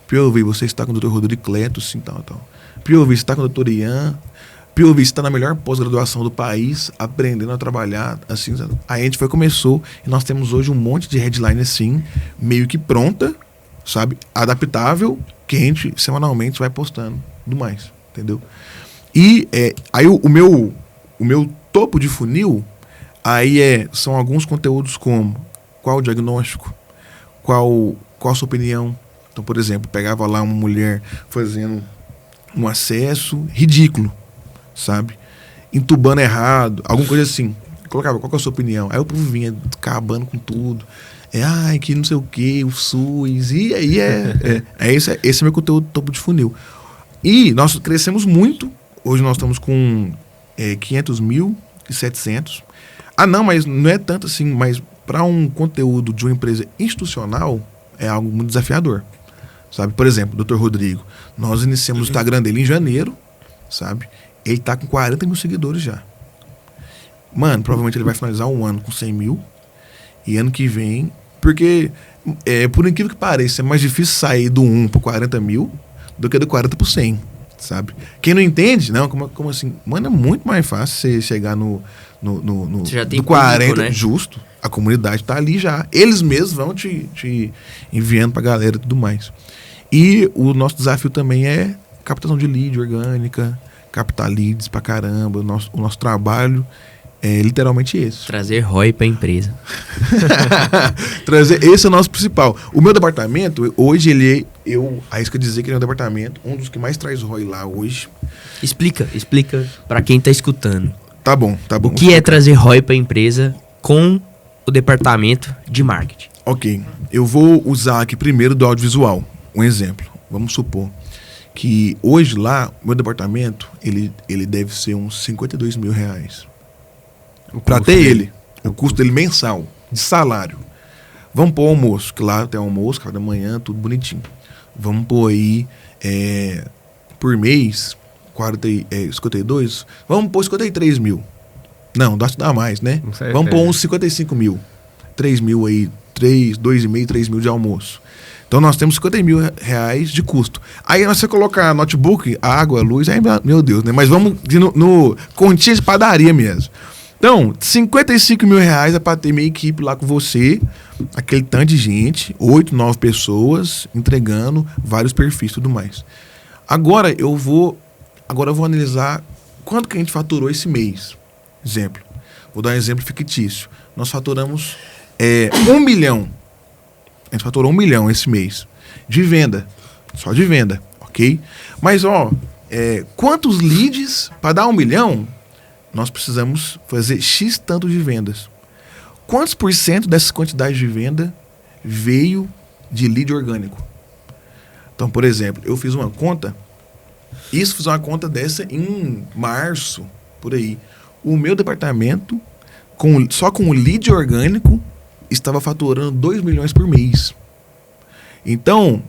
POV, você está com o Dr. Rodrigo Cleto, assim, tal. POV, você está com o Dr. Ian. POV, você está na melhor pós-graduação do país, aprendendo a trabalhar, assim. Aí a gente começou, e nós temos hoje um monte de headline, assim, meio que pronta, sabe? Adaptável, que a gente semanalmente vai postando, do mais, entendeu? E aí o meu topo de funil, aí são alguns conteúdos como qual o diagnóstico, qual a sua opinião. Então, por exemplo, pegava lá uma mulher fazendo um acesso ridículo, sabe? Entubando errado, alguma coisa assim. Colocava, qual que é a sua opinião? Aí o povo vinha acabando com tudo. Que não sei o que, o SUS. E aí esse é meu conteúdo topo de funil. E nós crescemos muito. Hoje nós estamos com 500.700. Não, mas não é tanto assim, mas para um conteúdo de uma empresa institucional é algo muito desafiador, sabe? Por exemplo, o Dr. Rodrigo, nós iniciamos o Instagram dele em janeiro, sabe? Ele tá com 40 mil seguidores já. Mano, provavelmente ele vai finalizar um ano com 100 mil e ano que vem, porque por incrível que pareça, é mais difícil sair do 1 para 40 mil do que do 40 para 100, sabe? Quem não entende, não, como assim? Mano, é muito mais fácil você chegar no já tem 40, público, né? Justo. A comunidade tá ali já. Eles mesmos vão te enviando pra galera e tudo mais. E o nosso desafio também é captação de lead orgânica, captar leads pra caramba. O nosso trabalho é literalmente esse. Trazer ROI pra empresa. Esse é o nosso principal. O meu departamento, hoje eu arrisco dizer que ele é um departamento, um dos que mais traz ROI lá hoje. Explica pra quem tá escutando. Tá bom. O que é trazer ROI pra empresa com o departamento de marketing? Ok. Eu vou usar aqui primeiro do audiovisual. Um exemplo. Vamos supor que hoje lá, o meu departamento, ele deve ser uns 52 mil reais. Pra ter ele. O custo dele mensal, de salário. Vamos pôr almoço, que lá tem almoço, café da manhã, tudo bonitinho. Vamos pôr aí, por mês... 52, vamos pôr 53 mil. Não, dá mais, né? Vamos pôr uns 55 mil. 3 mil aí, 2,5, 3 mil de almoço. Então nós temos 50 mil reais de custo. Aí você colocar notebook, água, luz, aí, meu Deus, né? Mas vamos no continha de padaria mesmo. Então, 55 mil reais é para ter minha equipe lá com você, aquele tanto de gente, 8, 9 pessoas, entregando vários perfis e tudo mais. Agora eu vou analisar quanto que a gente faturou esse mês. Exemplo. Vou dar um exemplo fictício. Nós faturamos 1 milhão. A gente faturou 1 milhão esse mês. De venda. Só de venda. Ok? Mas, quantos leads para dar 1 milhão, nós precisamos fazer X tanto de vendas. Quantos por cento dessas quantidades de venda veio de lead orgânico? Então, por exemplo, eu fiz uma conta. Fiz uma conta dessa em março, por aí. O meu departamento, só com o lead orgânico, estava faturando 2 milhões por mês. Então,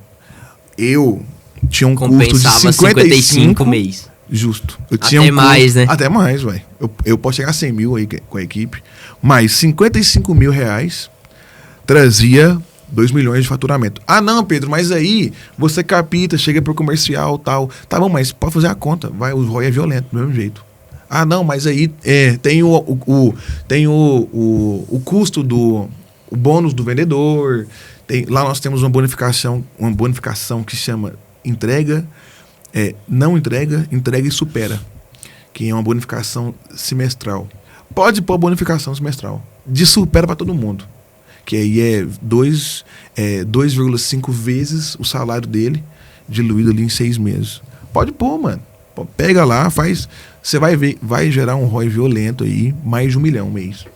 eu tinha um custo de 55 mês. Justo. Eu Até tinha mais, né? Até mais, velho. Eu posso chegar a 100 mil aí com a equipe. Mas 55 mil reais trazia 2 milhões de faturamento. Ah, não, Pedro, mas aí você capita, chega pro comercial e tal. Tá bom, mas pode fazer a conta. Vai, o ROI é violento, do mesmo jeito. Ah, não, mas aí tem o custo o bônus do vendedor. Lá nós temos uma bonificação que se chama entrega, não entrega, entrega e supera. Que é uma bonificação semestral. Pode pôr bonificação semestral. De supera para todo mundo. Que aí é 2,5 vezes o salário dele, diluído ali em 6 meses. Pode pôr, mano. Pega lá, faz. Você vai ver, vai gerar um ROI violento aí, mais de 1 milhão mês.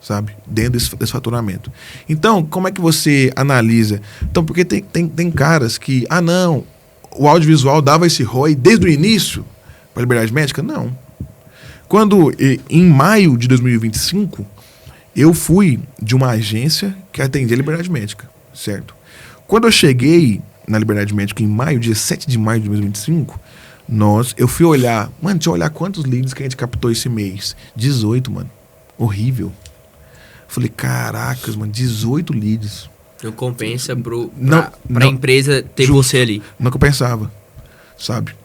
Sabe? Dentro desse faturamento. Então, como é que você analisa? Então, porque tem caras que, não, o audiovisual dava esse ROI desde o início para a Liberdade Médica? Não. Quando, em maio de 2025, eu fui de uma agência que atendia a Liberdade Médica, certo? Quando eu cheguei na Liberdade Médica em maio, dia 7 de maio de 2025, eu fui olhar, mano, deixa eu olhar quantos leads que a gente captou esse mês. 18, mano. Horrível. Falei, caracas, mano, 18 leads. Não compensa pra empresa ter você ali. Não compensava, sabe?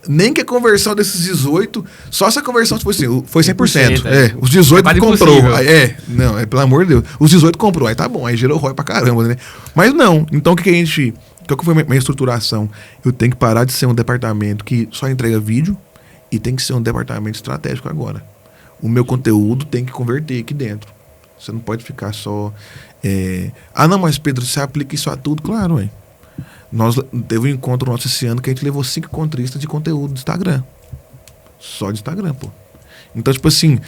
Nem que a conversão desses 18, só essa conversão foi 100%. Os 18 comprou. Pelo amor de Deus. Os 18 comprou, aí tá bom, aí gerou ROI pra caramba, né? Mas não, então qual que foi a minha estruturação? Eu tenho que parar de ser um departamento que só entrega vídeo e tem que ser um departamento estratégico agora. O meu conteúdo tem que converter aqui dentro. Você não pode ficar só... não, mas Pedro, você aplica isso a tudo? Claro, ué. Teve um encontro nosso esse ano que a gente levou 5 contristas de conteúdo do Instagram. Só de Instagram, pô. Então, tipo assim,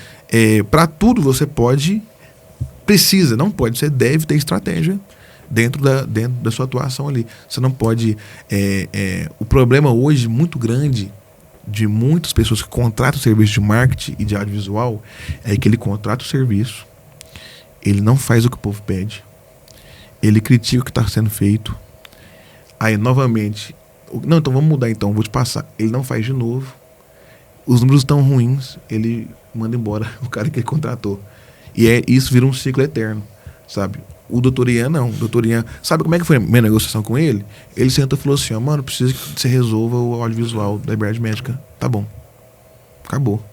pra tudo você você deve ter estratégia dentro da sua atuação ali. Você não pode... o problema hoje muito grande de muitas pessoas que contratam serviço de marketing e de audiovisual é que ele contrata o serviço, ele não faz o que o povo pede, ele critica o que está sendo feito, aí novamente, não, então vamos mudar então, vou te passar, ele não faz de novo, os números estão ruins, ele manda embora o cara que ele contratou, e isso vira um ciclo eterno, sabe? O Dr. Ian não. O Dr. Ian, sabe como é que foi a minha negociação com ele? Ele sentou e falou assim, mano, preciso que você resolva o audiovisual da Liberdade Médica. Tá bom. Acabou.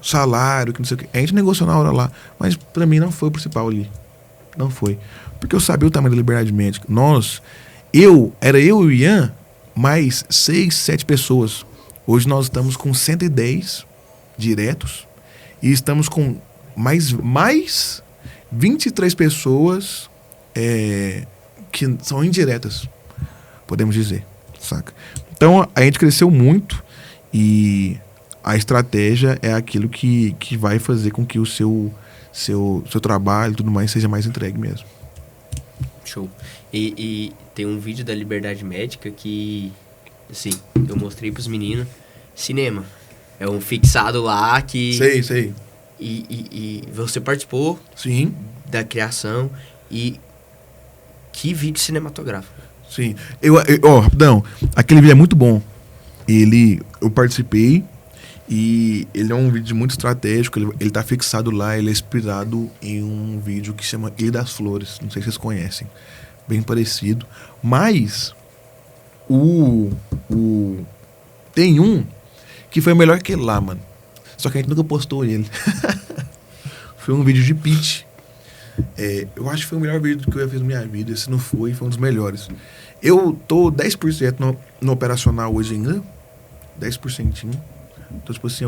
Salário, que não sei o que. A gente negociou na hora lá. Mas pra mim não foi o principal ali. Não foi. Porque eu sabia o tamanho da Liberdade Médica. Era eu e o Ian, mais 6, 7 pessoas. Hoje nós estamos com 110 diretos. E estamos com mais 23 pessoas que são indiretas, podemos dizer, saca? Então a gente cresceu muito e a estratégia é aquilo que vai fazer com que o seu trabalho e tudo mais seja mais entregue mesmo. Show. E tem um vídeo da Liberdade Médica que, assim, eu mostrei pros meninos. Cinema. É um fixado lá que... Sei. E você participou. Sim. Da criação. E que vídeo cinematográfico. Sim. Rapidão. Aquele vídeo é muito bom. Eu participei e ele é um vídeo muito estratégico. Ele tá fixado lá. Ele é inspirado em um vídeo que se chama Ilha das Flores. Não sei se vocês conhecem. Bem parecido. Mas tem um que foi melhor que ele lá, mano. Só que a gente nunca postou ele. Foi um vídeo de pitch. Eu acho que foi o melhor vídeo que eu já fiz na minha vida. Se não foi um dos melhores. Eu tô 10% no operacional hoje ainda. 10%. Então, tipo assim,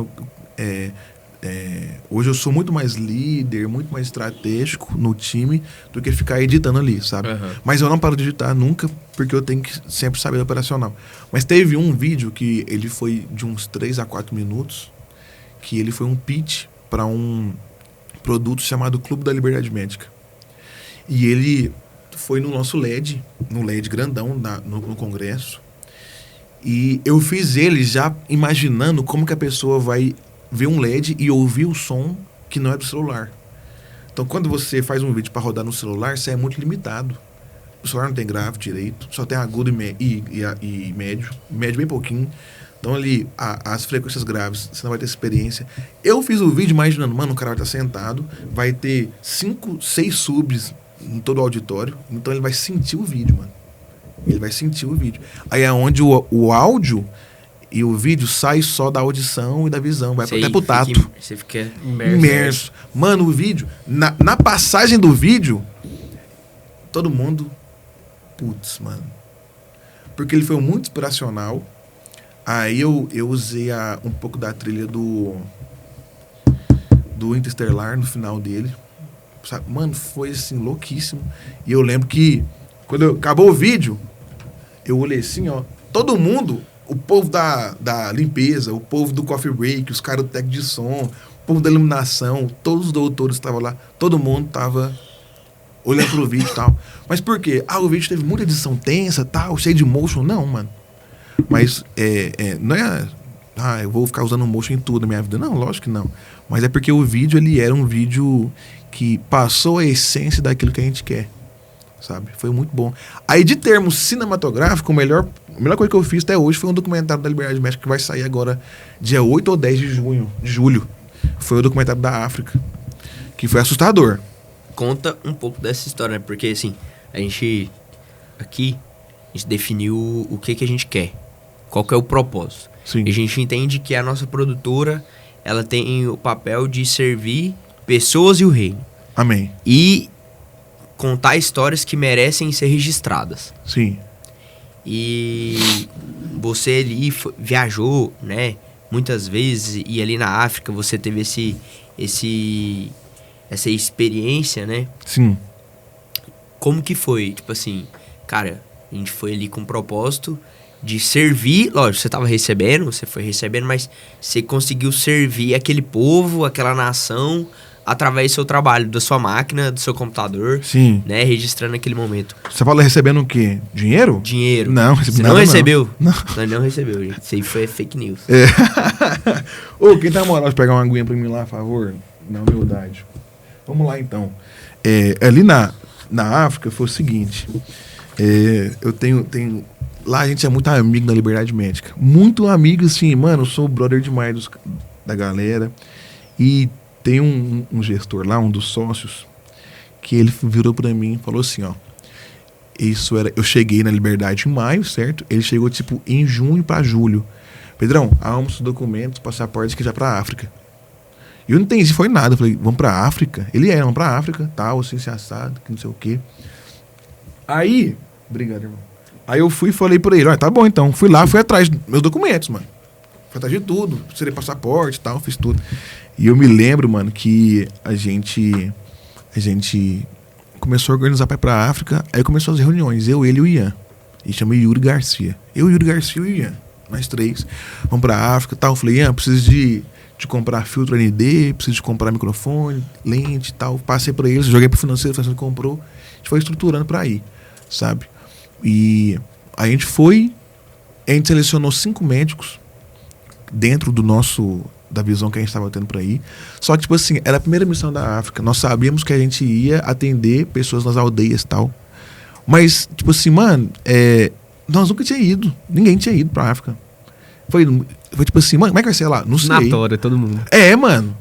hoje eu sou muito mais líder, muito mais estratégico no time do que ficar editando ali, sabe? Uhum. Mas eu não paro de editar nunca, porque eu tenho que sempre saber do operacional. Mas teve um vídeo que ele foi de uns 3 a 4 minutos, que ele foi um pitch para um produto chamado Clube da Liberdade Médica. E ele foi no nosso LED, no LED grandão no congresso. E eu fiz ele já imaginando como que a pessoa vai ver um LED e ouvir o som que não é do celular. Então, quando você faz um vídeo para rodar no celular, você é muito limitado. O celular não tem grave direito, só tem agudo e médio. Médio bem pouquinho. Então ali, as frequências graves, você não vai ter experiência. Eu fiz o vídeo imaginando, mano, o cara vai estar sentado, vai ter 5, 6 subs em todo o auditório, então ele vai sentir o vídeo, mano. Ele vai sentir o vídeo. Aí é onde o áudio e o vídeo sai só da audição e da visão, vai até pro tato. Você fica imerso. Mano, o vídeo, na passagem do vídeo, todo mundo, putz, mano. Porque ele foi muito inspiracional. Aí eu usei um pouco da trilha do Interstellar no final dele. Sabe? Mano, foi assim, louquíssimo. E eu lembro que, quando acabou o vídeo, eu olhei assim, ó. Todo mundo, o povo da limpeza, o povo do coffee break, os caras do técnico de som, o povo da iluminação, todos os doutores estavam lá. Todo mundo tava olhando pro vídeo e tal. Mas por quê? O vídeo teve muita edição tensa, tal, cheio de motion. Não, mano. Mas não é... eu vou ficar usando motion em tudo na minha vida. Não, lógico que não. Mas é porque o vídeo, ele era um vídeo que passou a essência daquilo que a gente quer. Sabe? Foi muito bom. Aí, de termos cinematográficos, a melhor coisa que eu fiz até hoje foi um documentário da Liberdade Médica que vai sair agora, dia 8 ou 10 de julho. Foi o documentário da África. Que foi assustador. Conta um pouco dessa história, né? Porque, assim, a gente definiu o que a gente quer. Qual que é o propósito. Sim. E a gente entende que a nossa produtora, ela tem o papel de servir pessoas e o reino. Amém. E contar histórias que merecem ser registradas. Sim. E você ali viajou, né? Muitas vezes, e ali na África você teve essa experiência, né? Sim. Como que foi? Tipo assim, cara, a gente foi ali com o propósito de servir, lógico, você foi recebendo, mas você conseguiu servir aquele povo, aquela nação, através do seu trabalho, da sua máquina, do seu computador. Sim. Né, registrando aquele momento. Você fala recebendo o quê? Dinheiro? Dinheiro. Não, recebi Você nada, não recebeu? Não. Nós não recebeu, gente. Isso aí foi fake news. Ô, quem tá na moral de pegar uma aguinha pra mim lá, a favor? Na humildade. Vamos lá, então. Ali na África foi o seguinte. Eu tenho... Lá a gente é muito amigo da Liberdade Médica. Muito amigo, assim, mano, eu sou brother demais da galera. E tem um gestor lá, um dos sócios, que ele virou pra mim e falou assim, ó. Eu cheguei na Liberdade em maio, certo? Ele chegou, tipo, em junho pra julho. Pedrão, arruma os documentos, passaporte que já pra África. E eu não entendi, foi nada. Eu falei, vamos pra África? Vamos pra África, tal, assim, se assado, que não sei o quê. Aí, obrigado, irmão. Aí eu fui e falei pra ele, tá bom então. Fui atrás dos meus documentos, mano. Fui atrás de tudo. Tirei passaporte e tal, fiz tudo. E eu me lembro, mano, que a gente começou a organizar pra ir pra África. Aí começou as reuniões, eu, ele e o Ian. E chama Yuri Garcia. Yuri Garcia e o Ian. Nós 3. Vamos pra África e tal. Eu falei, Ian, preciso de comprar filtro ND, preciso de comprar microfone, lente e tal. Passei pra eles, joguei pro financeiro, o comprou. A gente foi estruturando pra ir, sabe? E a gente selecionou 5 médicos dentro da visão que a gente estava tendo para ir. Só que, tipo assim, era a primeira missão da África. Nós sabíamos que a gente ia atender pessoas nas aldeias e tal. Mas, tipo assim, mano, nós nunca tinha ido. Ninguém tinha ido pra África. Foi tipo assim, mano, como é que vai ser lá? Não sei. Natória, todo mundo. Mano.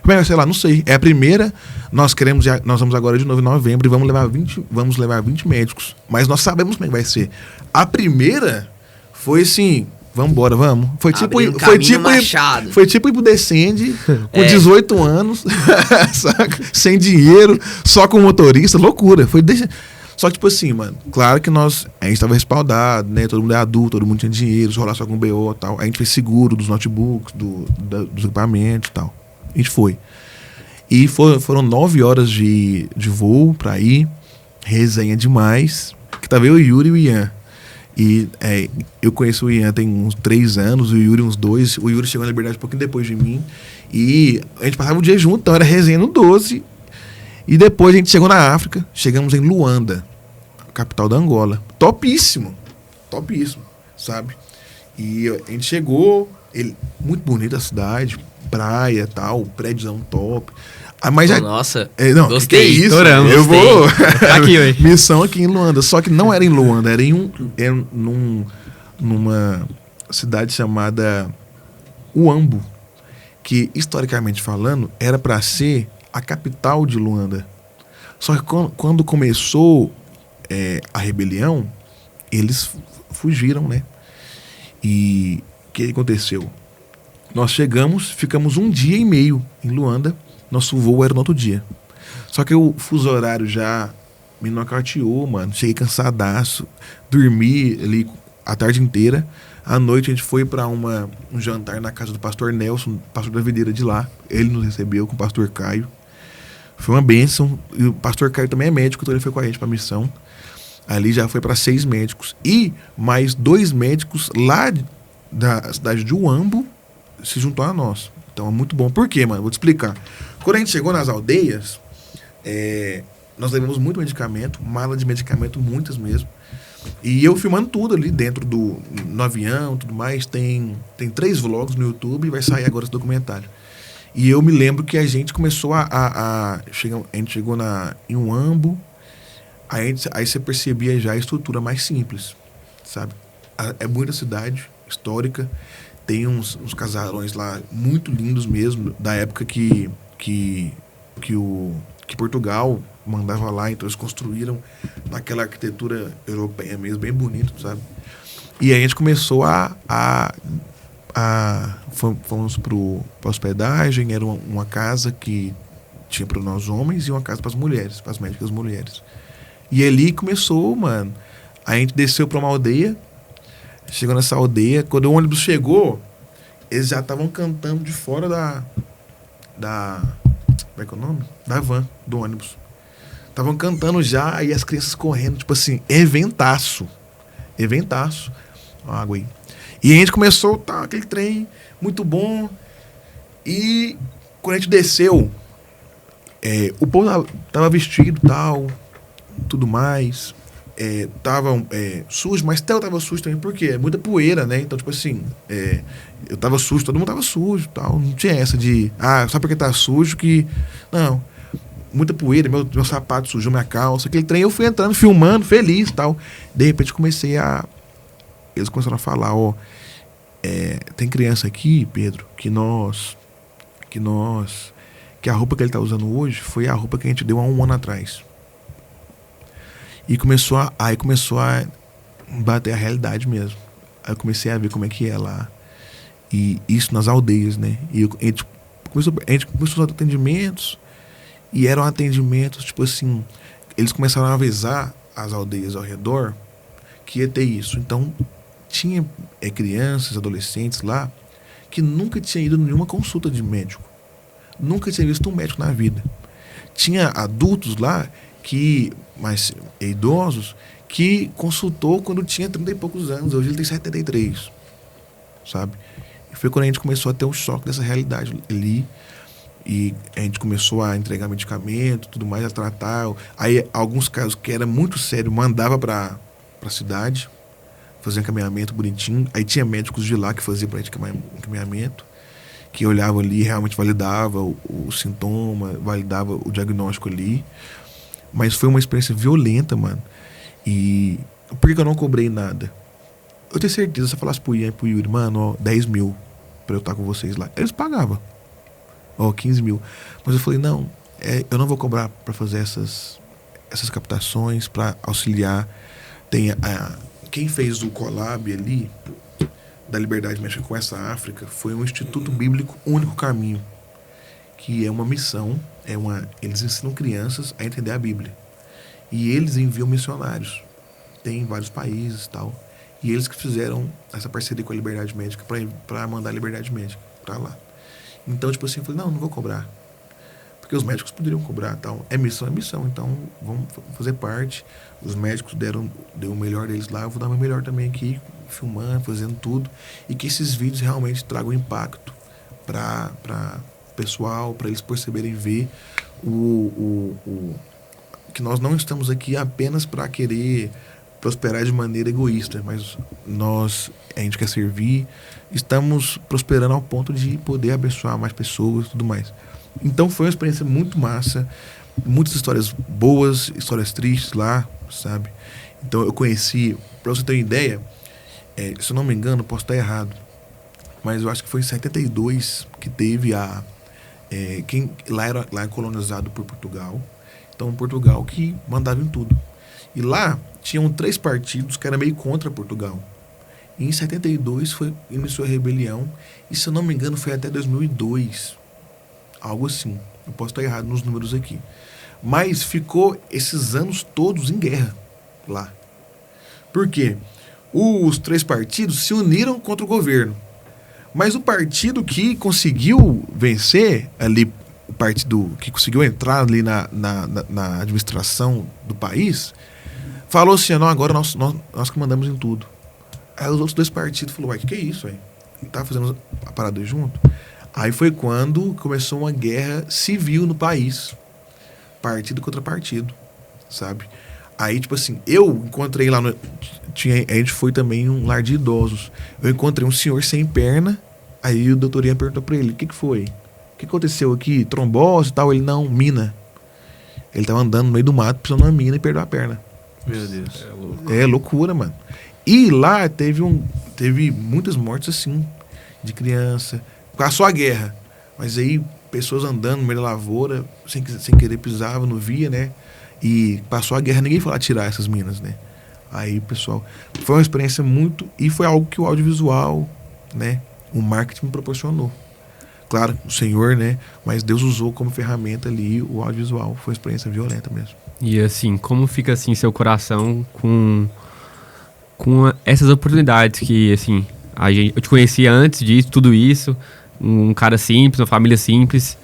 Como é que vai ser lá? Não sei. É a primeira. Nós vamos agora de novo em novembro e vamos levar 20 médicos. Mas nós sabemos como é que vai ser. A primeira foi assim, vamos. Foi tipo ir pro Descende com 18 anos, saca? Sem dinheiro, só com motorista, loucura. Só que, tipo assim, mano, claro que a gente tava respaldado, né? Todo mundo é adulto, todo mundo tinha dinheiro, se rolasse algum BO e tal. A gente fez seguro dos notebooks, dos equipamentos e tal. A gente foi. E foram 9 horas de voo pra ir. Resenha demais. Que tava eu, o Yuri e o Ian. E eu conheço o Ian tem uns 3 anos, o Yuri uns 2. O Yuri chegou na Liberdade um pouquinho depois de mim. E a gente passava o dia junto, então era resenha no 12. E depois a gente chegou na África. Chegamos em Luanda, capital da Angola. Topíssimo, sabe? E a gente chegou, muito bonita a cidade, praia e tal, prédiozão top. Mas já... Nossa, não, gostei. Que é isso? Estouramos, Eu vou... aqui hoje. Missão aqui em Luanda. Só que não era em Luanda, era numa cidade chamada Uambo, que, historicamente falando, era para ser a capital de Luanda. Só que quando começou a rebelião, eles fugiram, né? E o que aconteceu? Nós chegamos, ficamos 1 dia e meio em Luanda. Nosso voo era no outro dia. Só que o fuso horário já me nocauteou, mano. Cheguei cansadaço. Dormi ali a tarde inteira. À noite a gente foi para um jantar na casa do pastor Nelson, pastor da videira de lá. Ele nos recebeu com o pastor Caio. Foi uma bênção. E o pastor Caio também é médico, então ele foi com a gente para a missão. Ali já foi para 6 médicos. E mais 2 médicos lá da cidade de Uambo se juntou a nós. Então é muito bom. Por quê, mano? Vou te explicar. Quando a gente chegou nas aldeias, nós levamos muito medicamento, mala de medicamento, muitas mesmo. E eu filmando tudo ali dentro no avião, tudo mais. Tem 3 vlogs no YouTube e vai sair agora esse documentário. E eu me lembro que a gente começou a gente chegou em Uambo, aí você percebia já a estrutura mais simples, sabe? É muita cidade histórica, tem uns casarões lá muito lindos mesmo, da época que Portugal mandava lá, então eles construíram naquela arquitetura europeia mesmo, bem bonito, sabe? E aí a gente começou fomos para hospedagem, era uma casa que tinha para nós homens e uma casa para as mulheres, para as médicas mulheres. E ali começou, mano. A gente desceu para uma aldeia, chegou nessa aldeia, quando o ônibus chegou, eles já estavam cantando de fora como é que é o nome? Da van, do ônibus. Estavam cantando já, e as crianças correndo, tipo assim, eventaço. Ó, água aí. E a gente começou, aquele trem muito bom. E quando a gente desceu, o povo tava vestido tal, tudo mais. Tava sujo, mas até eu tava sujo também, porque é muita poeira, né? Então, tipo assim, eu tava sujo, todo mundo tava sujo tal. Não tinha essa de, só porque tá sujo que. Não. Muita poeira, meu sapato sujou, minha calça, aquele trem. Eu fui entrando, filmando, feliz tal. De repente eles começaram a falar, tem criança aqui, Pedro, que a roupa que ele tá usando hoje foi a roupa que a gente deu há 1 ano atrás. E começou a bater a realidade mesmo. Aí eu comecei a ver como é que é lá. E isso nas aldeias, né? E a gente começou os atendimentos. E eram atendimentos, tipo assim, eles começaram a avisar as aldeias ao redor que ia ter isso. Então, tinha crianças, adolescentes lá, que nunca tinham ido em nenhuma consulta de médico. Nunca tinha visto um médico na vida. Tinha adultos lá, mais idosos, que consultou quando tinha 30 e poucos anos. Hoje ele tem 73, sabe? E foi quando a gente começou a ter um choque dessa realidade ali. E a gente começou a entregar medicamento, tudo mais, a tratar. Aí, alguns casos que era muito sério, mandava para a cidade, fazia encaminhamento bonitinho. Aí tinha médicos de lá que faziam para a gente encaminhamento, que olhava ali, realmente validava o sintoma, validava o diagnóstico ali. Mas foi uma experiência violenta, mano. E por que eu não cobrei nada? Eu tenho certeza, se eu falasse pro Ian e pro Yuri, mano, 10 mil pra eu estar com vocês lá, eles pagavam. 15 mil. Mas eu falei, não, eu não vou cobrar para fazer essas captações, para auxiliar. Quem fez o collab ali, da Liberdade Médica com essa África, foi um Instituto Bíblico Único Caminho, que é uma missão, eles ensinam crianças a entender a Bíblia. E eles enviam missionários. Tem em vários países e tal. E eles que fizeram essa parceria com a Liberdade Médica para mandar a Liberdade Médica para lá. Então, tipo assim, eu falei, não vou cobrar. Porque os médicos poderiam cobrar tal. É missão, então vamos fazer parte. Os médicos deu o melhor deles lá, eu vou dar o meu melhor também aqui, filmando, fazendo tudo. E que esses vídeos realmente tragam impacto para o pessoal, para eles perceberem, ver que nós não estamos aqui apenas para querer prosperar de maneira egoísta, mas a gente quer servir, estamos prosperando ao ponto de poder abençoar mais pessoas e tudo mais. Então foi uma experiência muito massa. Muitas histórias boas, histórias tristes lá, sabe? Então eu conheci, pra você ter uma ideia, se eu não me engano, posso estar errado, mas eu acho que foi em 72 que teve quem lá é colonizado por Portugal. Então Portugal que mandava em tudo. E lá tinham 3 partidos que eram meio contra Portugal. E em 72 iniciou a rebelião. E se eu não me engano foi até 2002. Algo assim. Eu posso estar errado nos números aqui. Mas ficou esses anos todos em guerra lá. Por quê? Os 3 partidos se uniram contra o governo. Mas o partido que conseguiu vencer ali, o partido que conseguiu entrar ali na administração do país, falou assim, não, agora nós que mandamos em tudo. Aí os outros 2 partidos falaram, uai, que é isso, aí? Não tá fazendo a parada junto? Aí foi quando começou uma guerra civil no país. Partido contra partido, sabe? Aí, tipo assim, eu encontrei lá a gente foi também em um lar de idosos. Eu encontrei um senhor sem perna. Aí o doutor Ian perguntou pra ele, o que foi? O que aconteceu aqui? Trombose e tal? Ele, não, mina. Ele tava andando no meio do mato, precisando de uma mina e perdeu a perna. Meu Deus. É loucura, mano. E lá teve muitas mortes assim, de criança. Passou a guerra. Mas aí, pessoas andando no meio da lavoura, sem querer pisava, não via, né? E passou a guerra, ninguém foi lá tirar essas minas, né? Aí, pessoal, foi uma experiência muito... E foi algo que o audiovisual, né? O marketing me proporcionou. Claro, o Senhor, né? Mas Deus usou como ferramenta ali o audiovisual. Foi uma experiência violenta mesmo. E assim, como fica assim seu coração com essas oportunidades que, assim, eu te conhecia antes disso, tudo isso, um cara simples, uma família simples,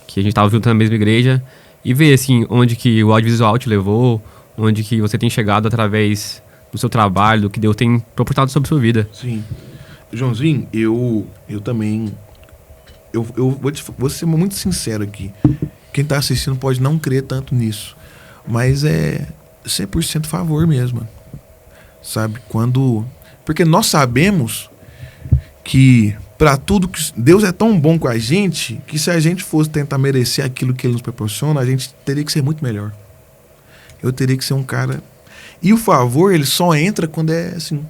que a gente tava junto na mesma igreja, e ver, assim, onde que o audiovisual te levou, onde que você tem chegado através do seu trabalho, do que Deus tem proporcionado sobre a sua vida. Sim. Joãozinho, eu também... Eu vou ser muito sincero aqui. Quem tá assistindo pode não crer tanto nisso. Mas é 100% favor mesmo. Mano. Sabe? Porque nós sabemos que para tudo que... Deus é tão bom com a gente que se a gente fosse tentar merecer aquilo que Ele nos proporciona, a gente teria que ser muito melhor. Eu teria que ser um cara... E o favor, ele só entra quando é assim...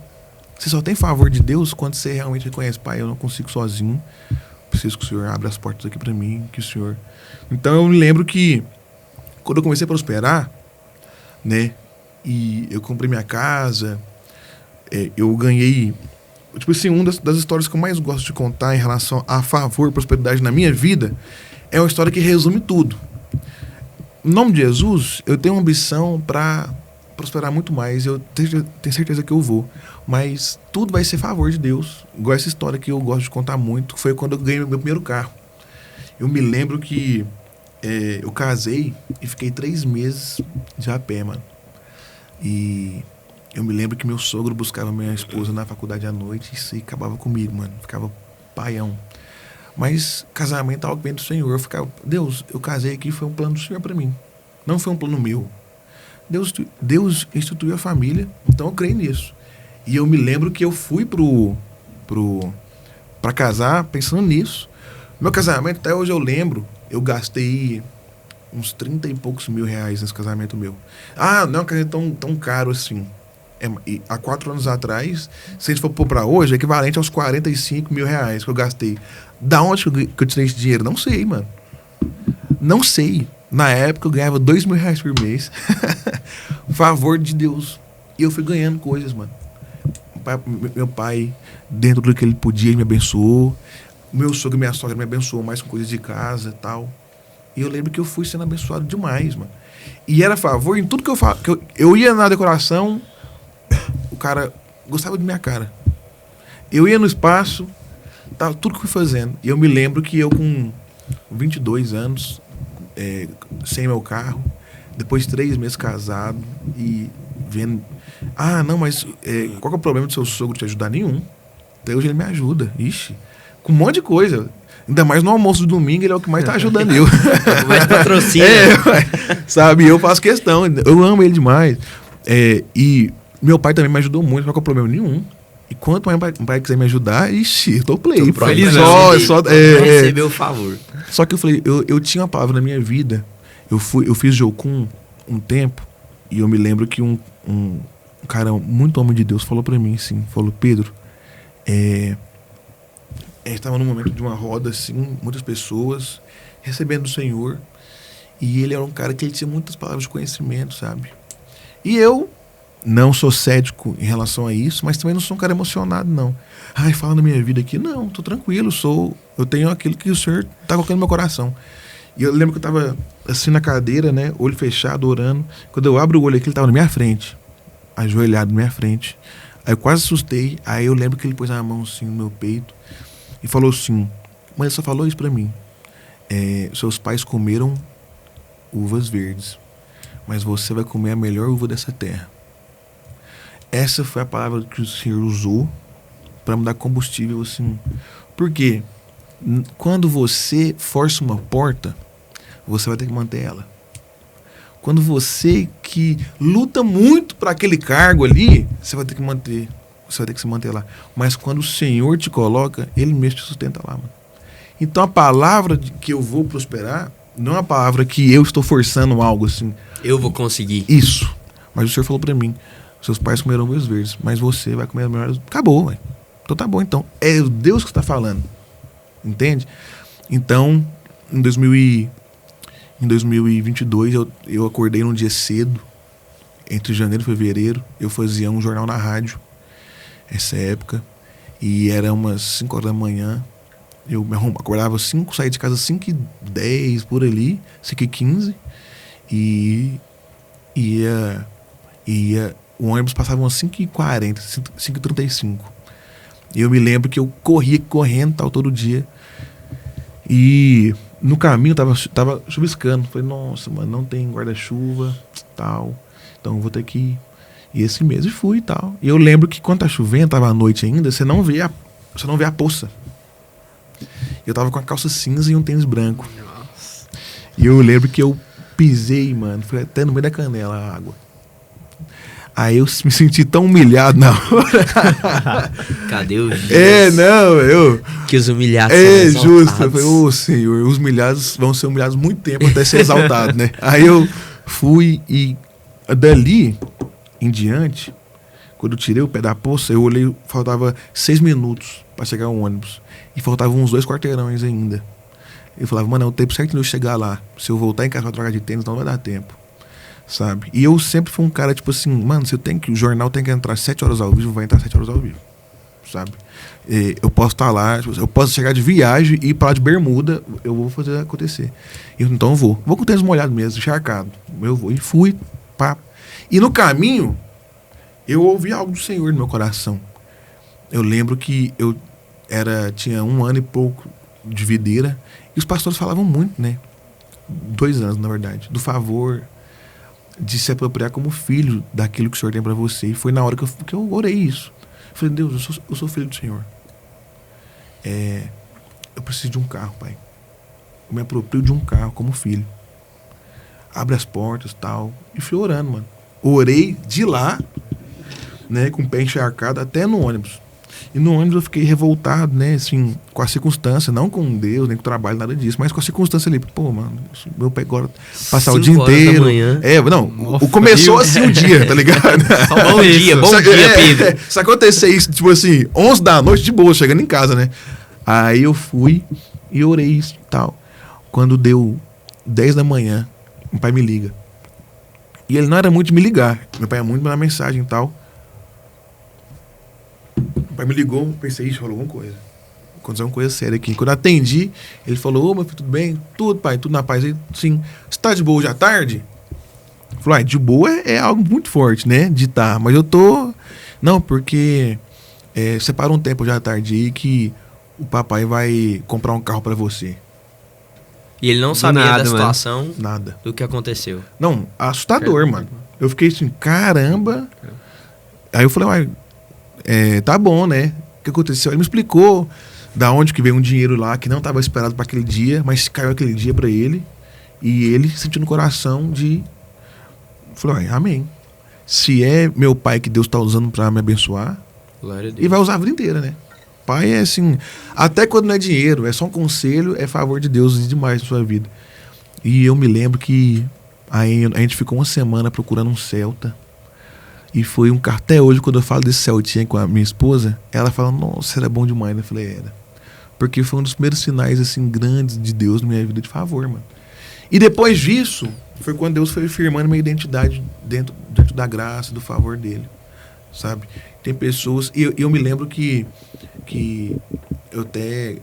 Você só tem favor de Deus quando você realmente reconhece, pai, eu não consigo sozinho. Preciso que o Senhor abra as portas aqui para mim, que o Senhor... Então eu me lembro que quando eu comecei a prosperar, né, e eu comprei minha casa, eu ganhei... Tipo assim, uma das histórias que eu mais gosto de contar em relação a favor e prosperidade na minha vida é uma história que resume tudo. Em nome de Jesus, eu tenho uma ambição para prosperar muito mais. Eu tenho certeza que eu vou. Mas tudo vai ser favor de Deus. Igual essa história que eu gosto de contar muito, foi quando eu ganhei meu primeiro carro. Eu me lembro que eu casei e fiquei 3 meses de a pé, mano. E eu me lembro que meu sogro buscava minha esposa na faculdade à noite e isso aí acabava comigo, mano. Ficava paião. Mas casamento é algo bem do Senhor. Eu ficava, Deus, eu casei aqui, foi um plano do Senhor pra mim. Não foi um plano meu. Deus instituiu a família, então eu creio nisso. E eu me lembro que eu fui pra casar pensando nisso. Meu casamento, até hoje eu lembro, eu gastei uns 30 e poucos mil reais nesse casamento meu. Ah, não é um casamento tão caro assim. Há 4 anos atrás, se a gente for pôr pra hoje, é equivalente aos 45 mil reais que eu gastei. Da onde que eu tirei esse dinheiro? Não sei, mano. Não sei. Na época eu ganhava 2 mil reais por mês. Favor de Deus. E eu fui ganhando coisas, mano. Meu pai, dentro do que ele podia, ele me abençoou. Meu sogro e minha sogra me abençoou mais com coisas de casa e tal. E eu lembro que eu fui sendo abençoado demais, mano. E era favor em tudo que eu faço. Eu ia na decoração, o cara gostava de minha cara. Eu ia no espaço, tava tudo que eu fui fazendo. E eu me lembro que eu com 22 anos, sem meu carro, depois de 3 meses casado e vendo... Ah, não, mas qual que é o problema do seu sogro te ajudar? Nenhum. Até hoje ele me ajuda. Ixi, com um monte de coisa. Ainda mais no almoço do domingo, ele é o que mais tá ajudando eu. Mais patrocínio. Sabe, eu faço questão. Eu amo ele demais. E meu pai também me ajudou muito, não é problema nenhum. E quanto mais meu pai quiser me ajudar, ixi, eu tô play. Tô pai. felizão. Recebeu o favor. Só que eu falei, eu tinha uma palavra na minha vida. Eu fiz Jocum um tempo. E eu me lembro que um cara muito homem de Deus falou pra mim assim, falou, Pedro, a gente tava num momento de uma roda assim, muitas pessoas recebendo do Senhor, e ele era um cara que ele tinha muitas palavras de conhecimento, sabe? E eu não sou cético em relação a isso, mas também não sou um cara emocionado, não. Ai, fala na minha vida aqui, não, tô tranquilo, eu tenho aquilo que o Senhor tá colocando no meu coração. E eu lembro que eu tava assim na cadeira, né, olho fechado, orando. Quando eu abro o olho aqui, ele tava na minha frente, ajoelhado na minha frente. Aí eu quase assustei. Aí eu lembro que ele pôs a mão assim no meu peito e falou assim, mas ele só falou isso pra mim. Seus pais comeram uvas verdes, mas você vai comer a melhor uva dessa terra. Essa foi a palavra que o Senhor usou para me dar combustível, assim. Por quê? Quando você força uma porta, você vai ter que manter ela. Quando você que luta muito para aquele cargo ali, você vai ter que manter. Você vai ter que se manter lá. Mas quando o Senhor te coloca, Ele mesmo te sustenta lá, mano. Então a palavra que eu vou prosperar não é uma palavra que eu estou forçando algo assim. Eu vou conseguir. Isso. Mas o Senhor falou para mim, seus pais comerão uvas verdes, mas você vai comer as melhores. Acabou, velho. Então tá bom, então. É Deus que está falando. Entende? Então, em 2022, eu acordei num dia cedo, entre janeiro e fevereiro, eu fazia um jornal na rádio, essa época, e era umas 5 horas da manhã, eu me acordava 5, saía de casa 5h10, por ali, 5h15, e o ônibus passava umas 5h40, 5h35. E eu me lembro que eu corria correndo tal todo dia. E no caminho tava chuviscando. Falei, nossa, mano, não tem guarda-chuva, tal. Então eu vou ter que ir. E esse mês eu fui e tal. E eu lembro que quando tá chovendo, tava à noite ainda, você não vê a poça. Eu tava com a calça cinza e um tênis branco. Nossa. E eu lembro que eu pisei, mano, foi até no meio da canela a água. Aí eu me senti tão humilhado na hora. Cadê os dias? Que os humilhados são exaltados. Justo. Eu falei, ô Senhor, os humilhados vão ser humilhados muito tempo até ser exaltados, né? Aí eu fui e dali em diante, quando eu tirei o pé da poça, eu olhei, faltava 6 minutos pra chegar o ônibus. E faltavam uns 2 quarteirões ainda. Eu falava, mano, é o tempo certo de eu chegar lá. Se eu voltar em casa pra trocar de tênis, não vai dar tempo. Sabe? E eu sempre fui um cara, tipo assim, mano, o jornal tem que entrar 7 horas ao vivo, vai entrar 7 horas ao vivo. Sabe? Eu posso estar lá, eu posso chegar de viagem e ir pra lá de bermuda, eu vou fazer acontecer. Então eu vou com o tênis molhado mesmo, encharcado. Eu vou. E fui, pá. E no caminho, eu ouvi algo do Senhor no meu coração. Eu lembro que eu tinha 1 ano e pouco de videira, e os pastores falavam muito, né? 2 anos, na verdade, do favor de se apropriar como filho daquilo que o Senhor tem para você. E foi na hora que eu orei isso. Eu falei, Deus, eu sou filho do Senhor. Eu preciso de um carro, Pai. Eu me aproprio de um carro como filho. Abre as portas e tal. E fui orando, mano. Orei de lá, né, com o pé encharcado, até no ônibus. E no ônibus eu fiquei revoltado, né, assim, com a circunstância, não com Deus, nem com o trabalho, nada disso, mas com a circunstância ali. Pô, mano, meu pé agora passar o dia inteiro. Da manhã. Começou assim o dia, tá ligado? Bom dia, Pedro. Se acontecer isso, tipo assim, 11 da noite, de boa, chegando em casa, né? Aí eu fui e orei isso e tal. Quando deu 10 da manhã, meu pai me liga. E ele não era muito de me ligar, meu pai é muito de mandar mensagem e tal. O pai me ligou, pensei, falou alguma coisa. Aconteceu uma coisa séria aqui. Quando eu atendi, ele falou, ô, meu filho, tudo bem? Tudo, pai, tudo na paz. Ele, sim, você tá de boa hoje à tarde? Ele falou, de boa é algo muito forte, né? De tá, mas eu tô... Não, porque separa um tempo hoje à tarde aí que o papai vai comprar um carro pra você. E ele não sabia da situação, nada do que aconteceu. Não, assustador, mano. Eu fiquei assim, caramba. Aí eu falei, tá bom, né? O que aconteceu? Ele me explicou da onde que veio um dinheiro lá que não estava esperado para aquele dia, mas caiu aquele dia para ele. E ele sentiu no coração de... Falei, amém. Se é meu pai que Deus está usando para me abençoar, Glória a Deus. E vai usar a vida inteira, né? Pai é assim, até quando não é dinheiro, é só um conselho, é favor de Deus demais na sua vida. E eu me lembro que aí a gente ficou uma semana procurando um Celta. E foi um carro, até hoje, quando eu falo desse Celtinha com a minha esposa, ela fala, nossa, era bom demais, né? Eu falei, era. Porque foi um dos primeiros sinais, assim, grandes de Deus na minha vida de favor, mano. E depois disso, foi quando Deus foi firmando minha identidade dentro da graça, do favor dele, sabe? Tem pessoas, e eu me lembro que eu até,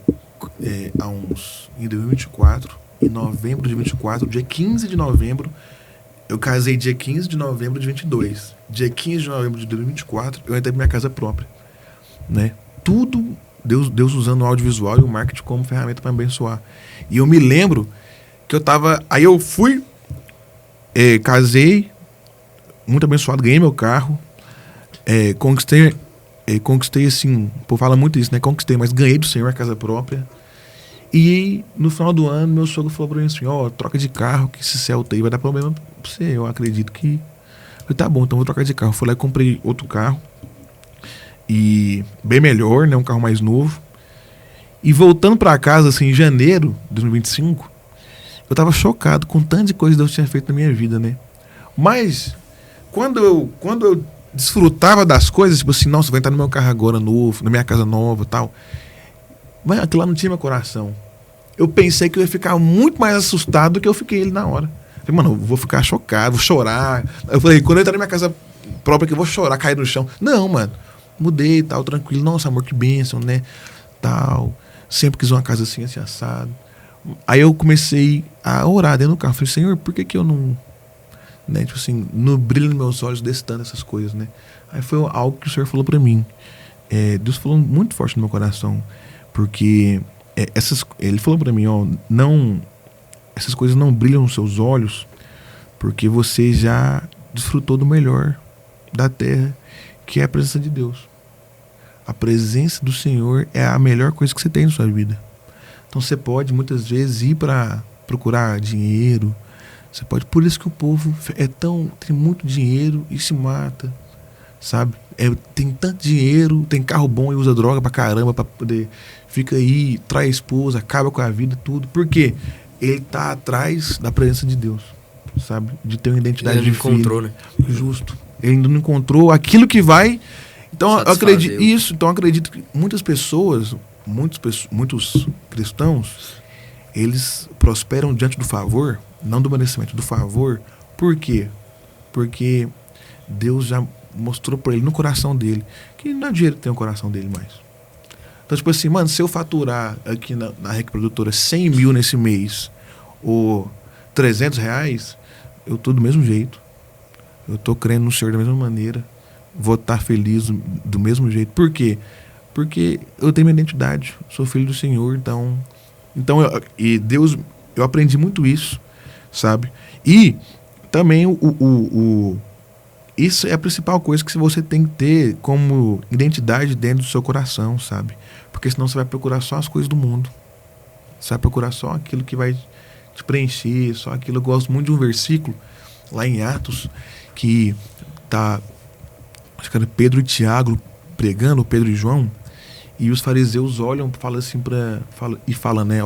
em 2024, em novembro de 24, dia 15 de novembro, eu casei dia 15 de novembro de 22. Dia 15 de novembro de 2024, eu entrei pra minha casa própria, né? Tudo, Deus usando o audiovisual e o marketing como ferramenta para abençoar. E eu me lembro que eu tava, aí eu fui, casei, muito abençoado, ganhei meu carro, conquistei assim, o povo fala muito isso, né? Conquistei, mas ganhei do Senhor a casa própria. E no final do ano, meu sogro falou pra mim assim, troca de carro, que esse Celta aí vai dar problema pra você. Eu acredito que... Eu falei, tá bom, então vou trocar de carro. Fui lá e comprei outro carro. E bem melhor, né? Um carro mais novo. E voltando pra casa, assim, em janeiro de 2025, eu tava chocado com tanto de coisa que Deus tinha feito na minha vida, né? Mas, quando eu desfrutava das coisas, tipo assim, nossa, vai entrar no meu carro agora novo, na minha casa nova e tal... Mas aquilo lá não tinha meu coração. Eu pensei que eu ia ficar muito mais assustado do que eu fiquei ele na hora. Eu falei, mano, eu vou ficar chocado, vou chorar. Eu falei, quando eu entrar na minha casa própria, que eu vou chorar, cair no chão. Não, mano. Mudei e tal, tranquilo. Nossa, amor, que bênção, né? Tal. Sempre quis uma casa assim, assim, assado. Aí eu comecei a orar dentro do carro. Falei, Senhor, por que eu não... Né, tipo assim, no brilho nos meus olhos desse tanto essas coisas, né? Aí foi algo que o Senhor falou pra mim. Deus falou muito forte no meu coração. Porque ele falou pra mim, essas coisas não brilham nos seus olhos porque você já desfrutou do melhor da terra, que é a presença de Deus. A presença do Senhor é a melhor coisa que você tem na sua vida. Então você pode muitas vezes ir para procurar dinheiro, você pode, por isso que o povo tem muito dinheiro e se mata, sabe? Tem tanto dinheiro, tem carro bom e usa droga pra caramba, pra poder... Fica aí, trai a esposa, acaba com a vida, tudo. Por quê? Ele tá atrás da presença de Deus, sabe? De ter uma identidade de filho. Ele não encontrou, né? Justo. Ele ainda não encontrou aquilo que vai... Então, eu acredito isso. Então, eu acredito que muitas pessoas, muitos cristãos, eles prosperam diante do favor, não do merecimento, do favor. Por quê? Porque Deus já mostrou pra ele no coração dele que não é dinheiro que tem o coração dele mais. Então, tipo assim, mano, se eu faturar aqui na REC Produtora 100 mil nesse mês ou 300 reais, eu tô do mesmo jeito. Eu tô crendo no Senhor da mesma maneira. Vou estar feliz do mesmo jeito. Por quê? Porque eu tenho minha identidade. Sou filho do Senhor, e Deus, eu aprendi muito isso, sabe? E também isso é a principal coisa que você tem que ter como identidade dentro do seu coração, sabe? Porque senão você vai procurar só as coisas do mundo. Você vai procurar só aquilo que vai te preencher, só aquilo. Eu gosto muito de um versículo lá em Atos, que tá, acho que era Pedro e Tiago pregando, Pedro e João, e os fariseus olham, falam assim falam, né?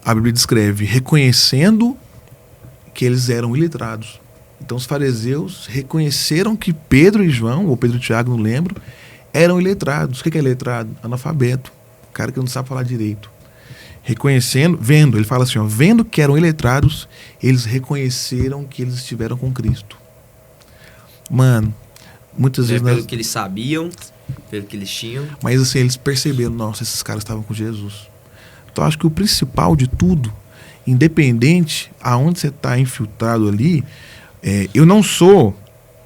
A Bíblia descreve, reconhecendo que eles eram iletrados. Então os fariseus reconheceram que Pedro e João, ou Pedro e Tiago, não lembro, eram iletrados. O que é iletrado? Analfabeto. O cara que não sabe falar direito. Vendo, ele fala assim, vendo que eram iletrados, eles reconheceram que eles estiveram com Cristo. Mano, muitas vezes... Pelo que eles sabiam, pelo que eles tinham. Mas assim, eles perceberam, nossa, esses caras estavam com Jesus. Então acho que o principal de tudo, independente aonde você está infiltrado ali, eu não sou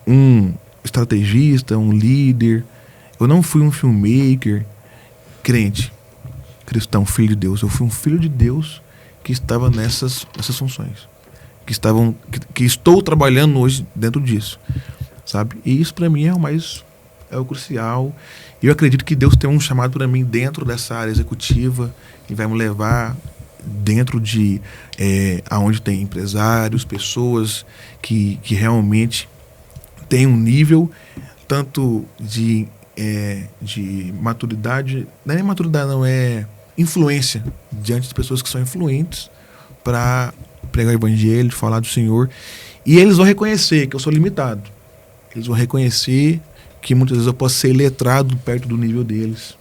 um estrategista, um líder, eu não fui um filmmaker, crente, cristão, filho de Deus. Eu fui um filho de Deus que estava nessas funções, que estou trabalhando hoje dentro disso, sabe? E isso para mim é o crucial. E eu acredito que Deus tem um chamado para mim dentro dessa área executiva e vai me levar dentro de aonde tem empresários, pessoas que realmente têm um nível tanto de de maturidade, não é nem maturidade, não, é influência diante de pessoas que são influentes para pregar o evangelho, falar do Senhor. E eles vão reconhecer que eu sou limitado. Eles vão reconhecer que muitas vezes eu posso ser letrado perto do nível deles.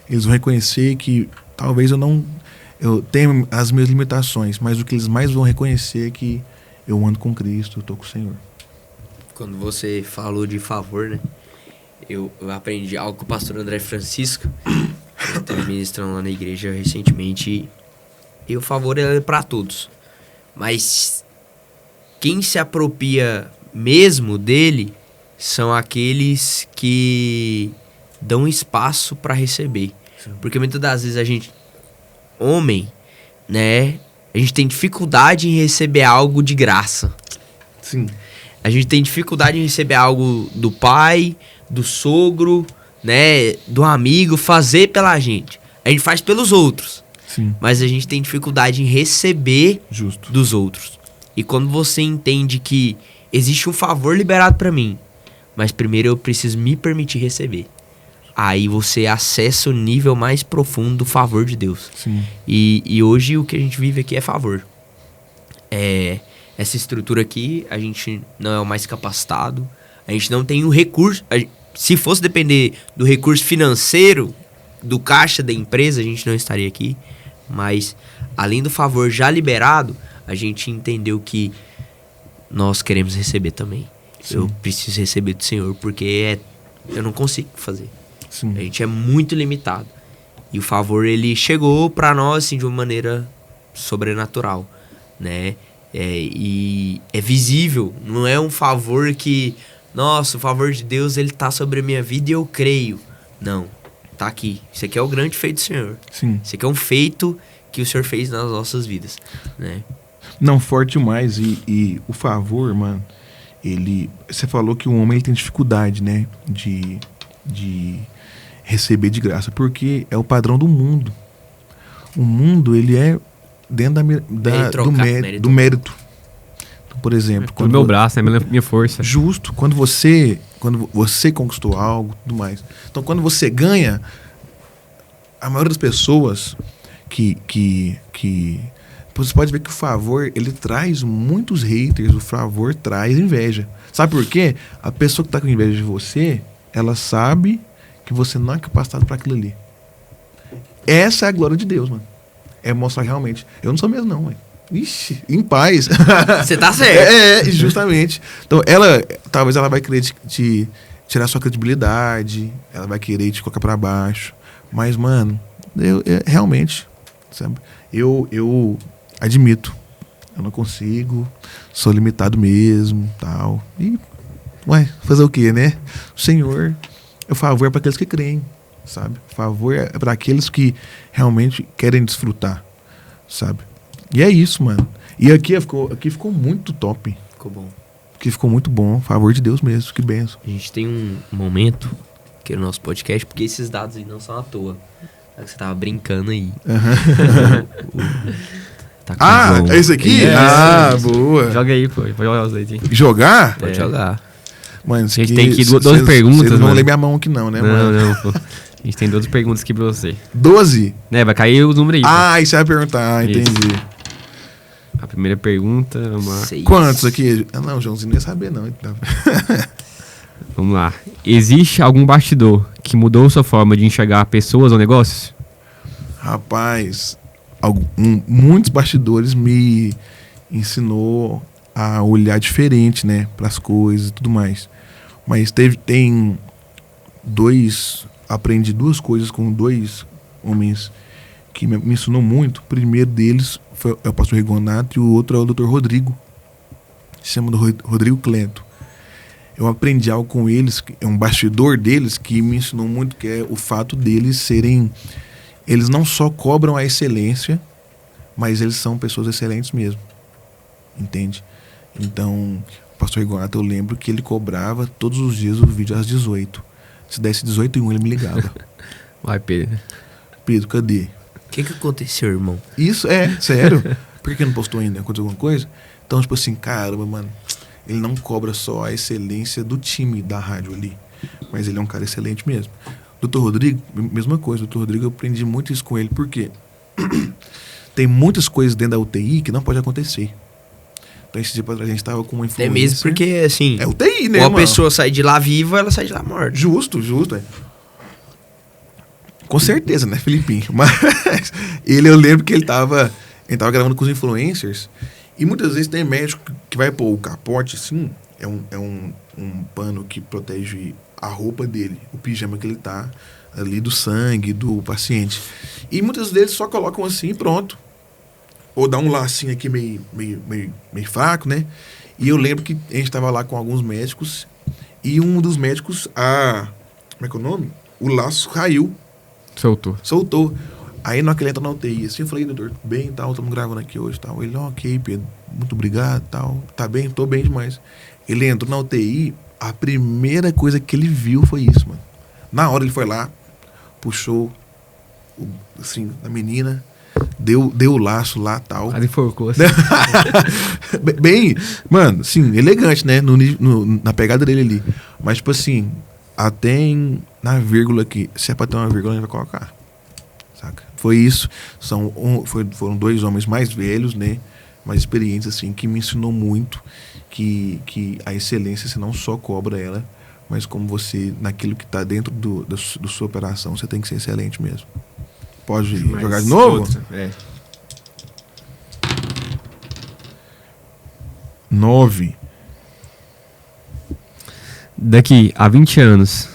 Eles vão reconhecer que talvez eu tenho as minhas limitações, mas o que eles mais vão reconhecer é que eu ando com Cristo, eu tô com o Senhor. Quando você falou de favor, né? Eu aprendi algo com o pastor André Francisco. Eu estava ministrando lá na igreja recentemente. E o favor é para todos. Mas quem se apropria mesmo dele são aqueles que dão espaço para receber. Sim. Porque muitas das vezes a gente, homem, né? A gente tem dificuldade em receber algo de graça. Sim. A gente tem dificuldade em receber algo do pai, do sogro, né? Do amigo, fazer pela gente. A gente faz pelos outros. Sim. Mas a gente tem dificuldade em receber Justo. dos outros. E quando você entende que existe um favor liberado pra mim, mas primeiro eu preciso me permitir receber, aí você acessa o nível mais profundo do favor de Deus. Sim. E hoje o que a gente vive aqui é favor. Essa estrutura aqui, a gente não é o mais capacitado, a gente não tem o recurso. Se fosse depender do recurso financeiro, do caixa da empresa, a gente não estaria aqui. Mas, além do favor já liberado, a gente entendeu que nós queremos receber também. Sim. Eu preciso receber do Senhor, porque eu não consigo fazer. Sim. A gente é muito limitado. E o favor, ele chegou pra nós assim, de uma maneira sobrenatural, né? E é visível, não é um favor que... Nossa, o favor de Deus, ele tá sobre a minha vida e eu creio. Não, tá aqui. Isso aqui é o grande feito do Senhor. Sim. Isso aqui é um feito que o Senhor fez nas nossas vidas, né? Não, forte demais. E o favor, mano, você falou que o homem ele tem dificuldade, né? De receber de graça, porque é o padrão do mundo. O mundo, ele é dentro do mérito. Então, por exemplo... Quando meu braço, é minha força. Justo. Quando você conquistou algo, tudo mais. Então, quando você ganha, a maioria das pessoas que você pode ver que o favor, ele traz muitos haters, o favor traz inveja. Sabe por quê? A pessoa que tá com inveja de você, ela sabe que você não é capacitado para aquilo ali. Essa é a glória de Deus, mano. É mostrar realmente. Eu não sou mesmo, não, velho. Ixi, em paz. Você tá certo. Justamente. Então, talvez ela vai querer te tirar sua credibilidade, ela vai querer te colocar pra baixo. Mas, mano, eu realmente, sabe? Eu admito. Eu não consigo, sou limitado mesmo, tal. E, fazer o quê, né? O Senhor, o favor é para aqueles que creem, sabe? O favor é para aqueles que realmente querem desfrutar, sabe? E é isso, mano. E aqui ficou muito top. Ficou bom. Aqui ficou muito bom. Favor de Deus mesmo, que benção. A gente tem um momento que é o nosso podcast, porque esses dados aí não são à toa. Você tava brincando aí. Tá esse aqui? Boa. Joga aí, pô. Pode jogar os aí. Jogar? Pode jogar. Mano, a gente tem aqui 12 perguntas, Vocês não vão mano. ler minha mão aqui não, né, não, mano? Não, pô. A gente tem 12 perguntas aqui pra você. 12? Né, vai cair o número aí. Aí você vai perguntar, entendi. A primeira pergunta, vamos lá. 6. Quantos aqui? Não, o Joãozinho não ia saber, não. Vamos lá. Existe algum bastidor que mudou sua forma de enxergar pessoas ou negócios? Rapaz, muitos bastidores me ensinou a olhar diferente, né, pras coisas e tudo mais. Mas aprendi 2 coisas com 2 homens que me ensinou muito. O primeiro deles é o pastor Rigonato e o outro é o Dr. Rodrigo. Se chama do Rodrigo Cleto. Eu aprendi algo com eles, é um bastidor deles que me ensinou muito, que é o fato deles serem... Eles não só cobram a excelência, mas eles são pessoas excelentes mesmo. Entende? Então, o pastor Rigonato, eu lembro que ele cobrava todos os dias o vídeo às 18. Se desse 18h01, ele me ligava. Vai, Pedro. Pedro, cadê? O que aconteceu, irmão? Isso, sério. Por que não postou ainda? Aconteceu alguma coisa? Então, tipo assim, caramba, mano, ele não cobra só a excelência do time da rádio ali, mas ele é um cara excelente mesmo. Dr. Rodrigo, mesma coisa. Dr. Rodrigo, eu aprendi muito isso com ele, porque tem muitas coisas dentro da UTI que não pode acontecer. Então, esse dia pra trás a gente tava com uma influência. É mesmo porque, assim, é UTI, né, ou a mano? pessoa sai de lá viva, ela sai de lá morta. Justo, é. Com certeza, né, Felipinho? Mas eu lembro que ele tava gravando com os influencers. E muitas vezes tem médico que vai pôr o capote, assim, é um pano que protege a roupa dele, o pijama que ele tá ali do sangue do paciente. E muitas vezes só colocam assim e pronto. Ou dá um lacinho aqui meio fraco, né? E eu lembro que a gente tava lá com alguns médicos e um dos médicos, como é que é o nome? O laço caiu. Soltou. Aí na hora que ele entra na UTI, assim, eu falei, doutor, tudo bem e tal, estamos gravando aqui hoje e tal. Ele, ok, Pedro, muito obrigado e tal. Tá bem? Tô bem demais. Ele entrou na UTI, a primeira coisa que ele viu foi isso, mano. Na hora ele foi lá, puxou, assim, a menina, deu o laço lá e tal. Quase enforcou, assim. Bem, mano, sim, elegante, né? Na pegada dele ali. Mas, tipo assim, até na vírgula aqui, se é pra ter uma vírgula, a gente vai colocar. Saca? Foi isso. Foram 2 homens mais velhos, né? Mais experientes, assim, que me ensinou muito que a excelência, você não só cobra ela, mas como você, naquilo que está dentro da sua operação, você tem que ser excelente mesmo. Pode jogar de novo? 9. Daqui a 20 anos,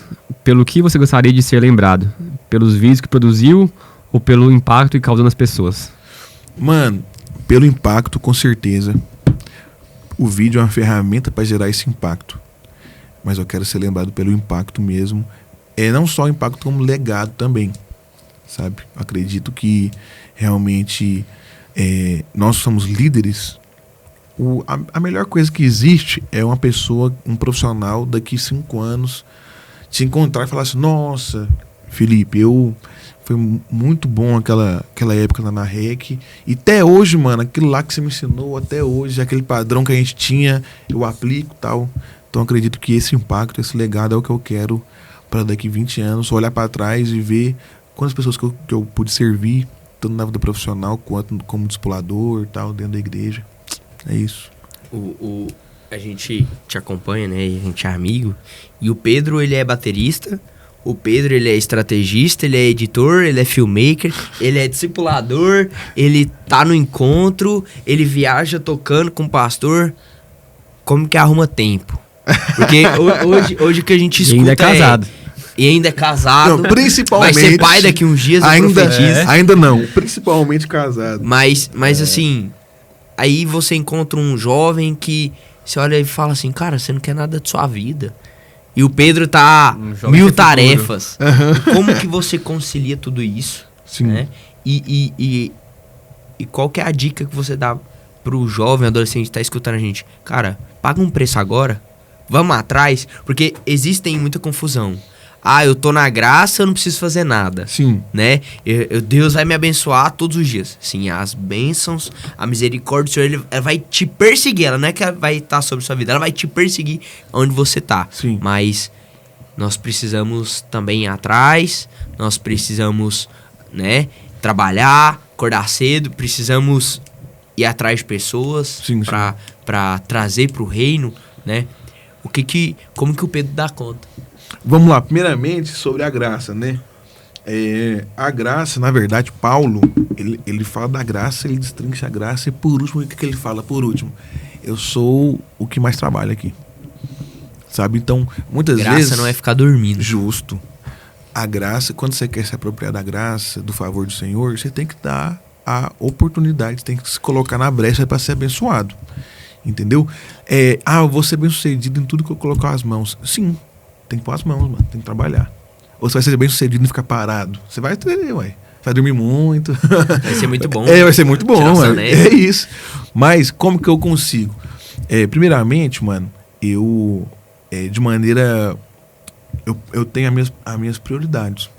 pelo que você gostaria de ser lembrado? Pelos vídeos que produziu ou pelo impacto que causou nas pessoas? Mano, pelo impacto, com certeza. O vídeo é uma ferramenta para gerar esse impacto. Mas eu quero ser lembrado pelo impacto mesmo. Não só o impacto, como legado também. Sabe? Eu acredito que realmente nós somos líderes. A melhor coisa que existe é uma pessoa, um profissional, daqui 5 anos, te encontrar e falar assim, nossa, Felipe, foi muito bom aquela época lá na REC. E até hoje, mano, aquilo lá que você me ensinou, até hoje, aquele padrão que a gente tinha, eu aplico e tal. Então acredito que esse impacto, esse legado é o que eu quero para daqui 20 anos, olhar para trás e ver quantas pessoas que eu pude servir, tanto na vida profissional quanto como discipulador e tal, dentro da igreja. É isso. A gente te acompanha, né? E a gente é amigo. E o Pedro, ele é baterista. O Pedro, ele é estrategista, ele é editor, ele é filmmaker, ele é discipulador, ele tá no encontro, ele viaja tocando com o pastor. Como que arruma tempo? Porque hoje o que a gente escuta e ainda é casado. E ainda é casado. Não, principalmente. Vai ser pai daqui uns dias, eu profetizo. Ainda não, principalmente casado. Mas assim, aí você encontra um jovem que você olha e fala assim, cara, você não quer nada de sua vida. E o Pedro tá 1000 tarefas. Uhum. Como que você concilia tudo isso? Sim. Né? E qual que é a dica que você dá pro jovem, adolescente que tá escutando a gente? Cara, paga um preço agora, vamos atrás, porque existem muita confusão. Eu tô na graça, eu não preciso fazer nada. Sim. Né? Deus vai me abençoar todos os dias. Sim, as bênçãos, a misericórdia do Senhor, ela vai te perseguir. Ela não é que ela vai estar sobre sua vida, ela vai te perseguir onde você tá. Sim. Mas nós precisamos também ir atrás, nós precisamos, né, trabalhar, acordar cedo, precisamos ir atrás de pessoas para trazer pro reino, né? Como que o Pedro dá conta? Vamos lá, primeiramente sobre a graça, né? A graça, na verdade, Paulo, ele fala da graça, ele destrincha a graça e por último, o que ele fala? Por último, eu sou o que mais trabalha aqui. Sabe? Então, muitas vezes... Graça não é ficar dormindo. Justo. A graça, quando você quer se apropriar da graça, do favor do Senhor, você tem que dar a oportunidade, tem que se colocar na brecha para ser abençoado. Entendeu? Eu vou ser bem sucedido em tudo que eu colocar as mãos. Sim. Tem que pôr as mãos, mano. Tem que trabalhar. Ou você vai ser bem sucedido e ficar parado. Você vai ter, ué. Vai dormir muito. Vai ser muito bom. Vai ser muito bom, mano. É isso. Mas como que eu consigo? Primeiramente, mano, eu tenho as minhas prioridades.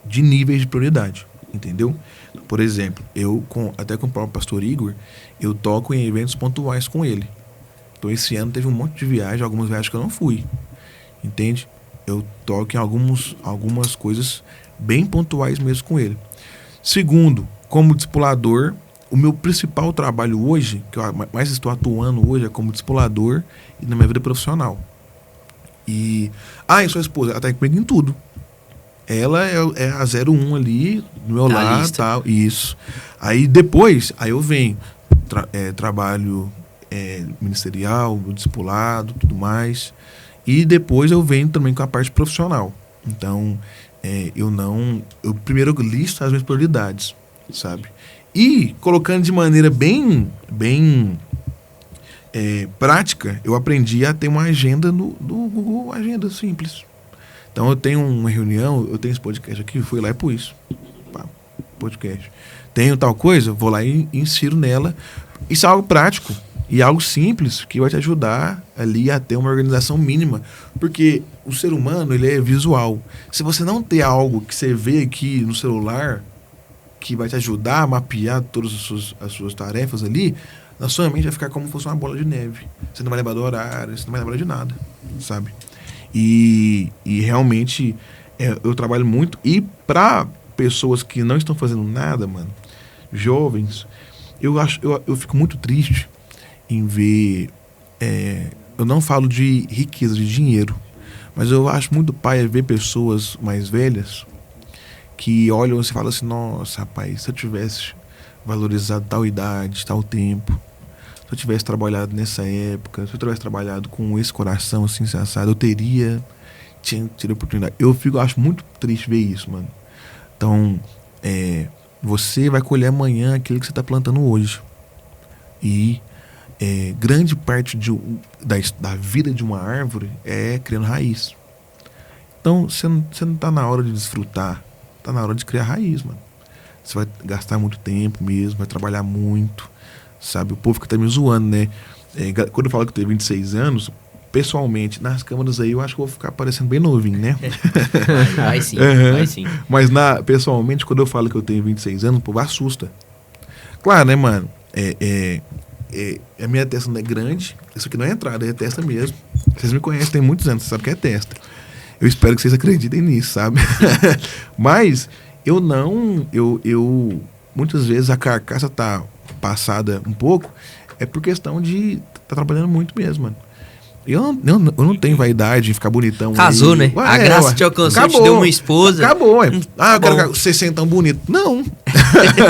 De níveis de prioridade. Entendeu? Por exemplo, até com o próprio pastor Igor, eu toco em eventos pontuais com ele. Então esse ano teve um monte de viagem, algumas viagens que eu não fui. Entende? Eu toco em algumas coisas bem pontuais mesmo com ele. Segundo, como discipulador, o meu principal trabalho hoje, que eu mais estou atuando hoje, é como discipulador e na minha vida profissional. E sua esposa, ela está comigo em tudo. Ela é a 01 ali, do meu lado e tal. Isso. Aí depois, eu venho, trabalho ministerial, discipulado, tudo mais. E depois eu venho também com a parte profissional. Então, eu primeiro listo as minhas prioridades, sabe? E colocando de maneira bem prática, eu aprendi a ter uma agenda no Google Agenda simples. Então eu tenho uma reunião, eu tenho esse podcast aqui, fui lá e pus. Podcast. Tenho tal coisa, vou lá e insiro nela. Isso é algo prático e algo simples que vai te ajudar ali a ter uma organização mínima. Porque o ser humano, ele é visual. Se você não ter algo que você vê aqui no celular, que vai te ajudar a mapear todas as suas tarefas ali, na sua mente vai ficar como se fosse uma bola de neve. Você não vai lembrar do horário, você não vai lembrar de nada, sabe? E realmente eu trabalho muito. E para pessoas que não estão fazendo nada, mano, jovens, eu fico muito triste em ver. Eu não falo de riqueza, de dinheiro, mas eu acho muito pai ver pessoas mais velhas que olham e falam assim: nossa, rapaz, se eu tivesse valorizado tal idade, tal tempo, se eu tivesse trabalhado nessa época, se eu tivesse trabalhado com esse coração assim, sensado, eu tinha tido oportunidade. Eu acho muito triste ver isso, mano. Então, você vai colher amanhã aquilo que você está plantando hoje. E grande parte da vida de uma árvore é criando raiz. Então, você não está na hora de desfrutar, está na hora de criar raiz, mano. Você vai gastar muito tempo mesmo, vai trabalhar muito, sabe? O povo fica até me zoando, né? Quando eu falo que eu tenho 26 anos, pessoalmente, nas câmeras aí, eu acho que eu vou ficar parecendo bem novinho, né? Vai sim, vai sim. Mas pessoalmente, quando eu falo que eu tenho 26 anos, o povo assusta. Claro, né, mano? A minha testa não é grande, isso aqui não é entrada, é testa mesmo. Vocês me conhecem tem muitos anos, vocês sabem que é testa. Eu espero que vocês acreditem nisso, sabe? Mas eu muitas vezes a carcaça tá passada um pouco, é por questão de tá trabalhando muito mesmo, mano. Eu não tenho vaidade em ficar bonitão. Casou, né? A graça te alcançou, te deu uma esposa. Acabou, eu quero você ser tão bonito. Não.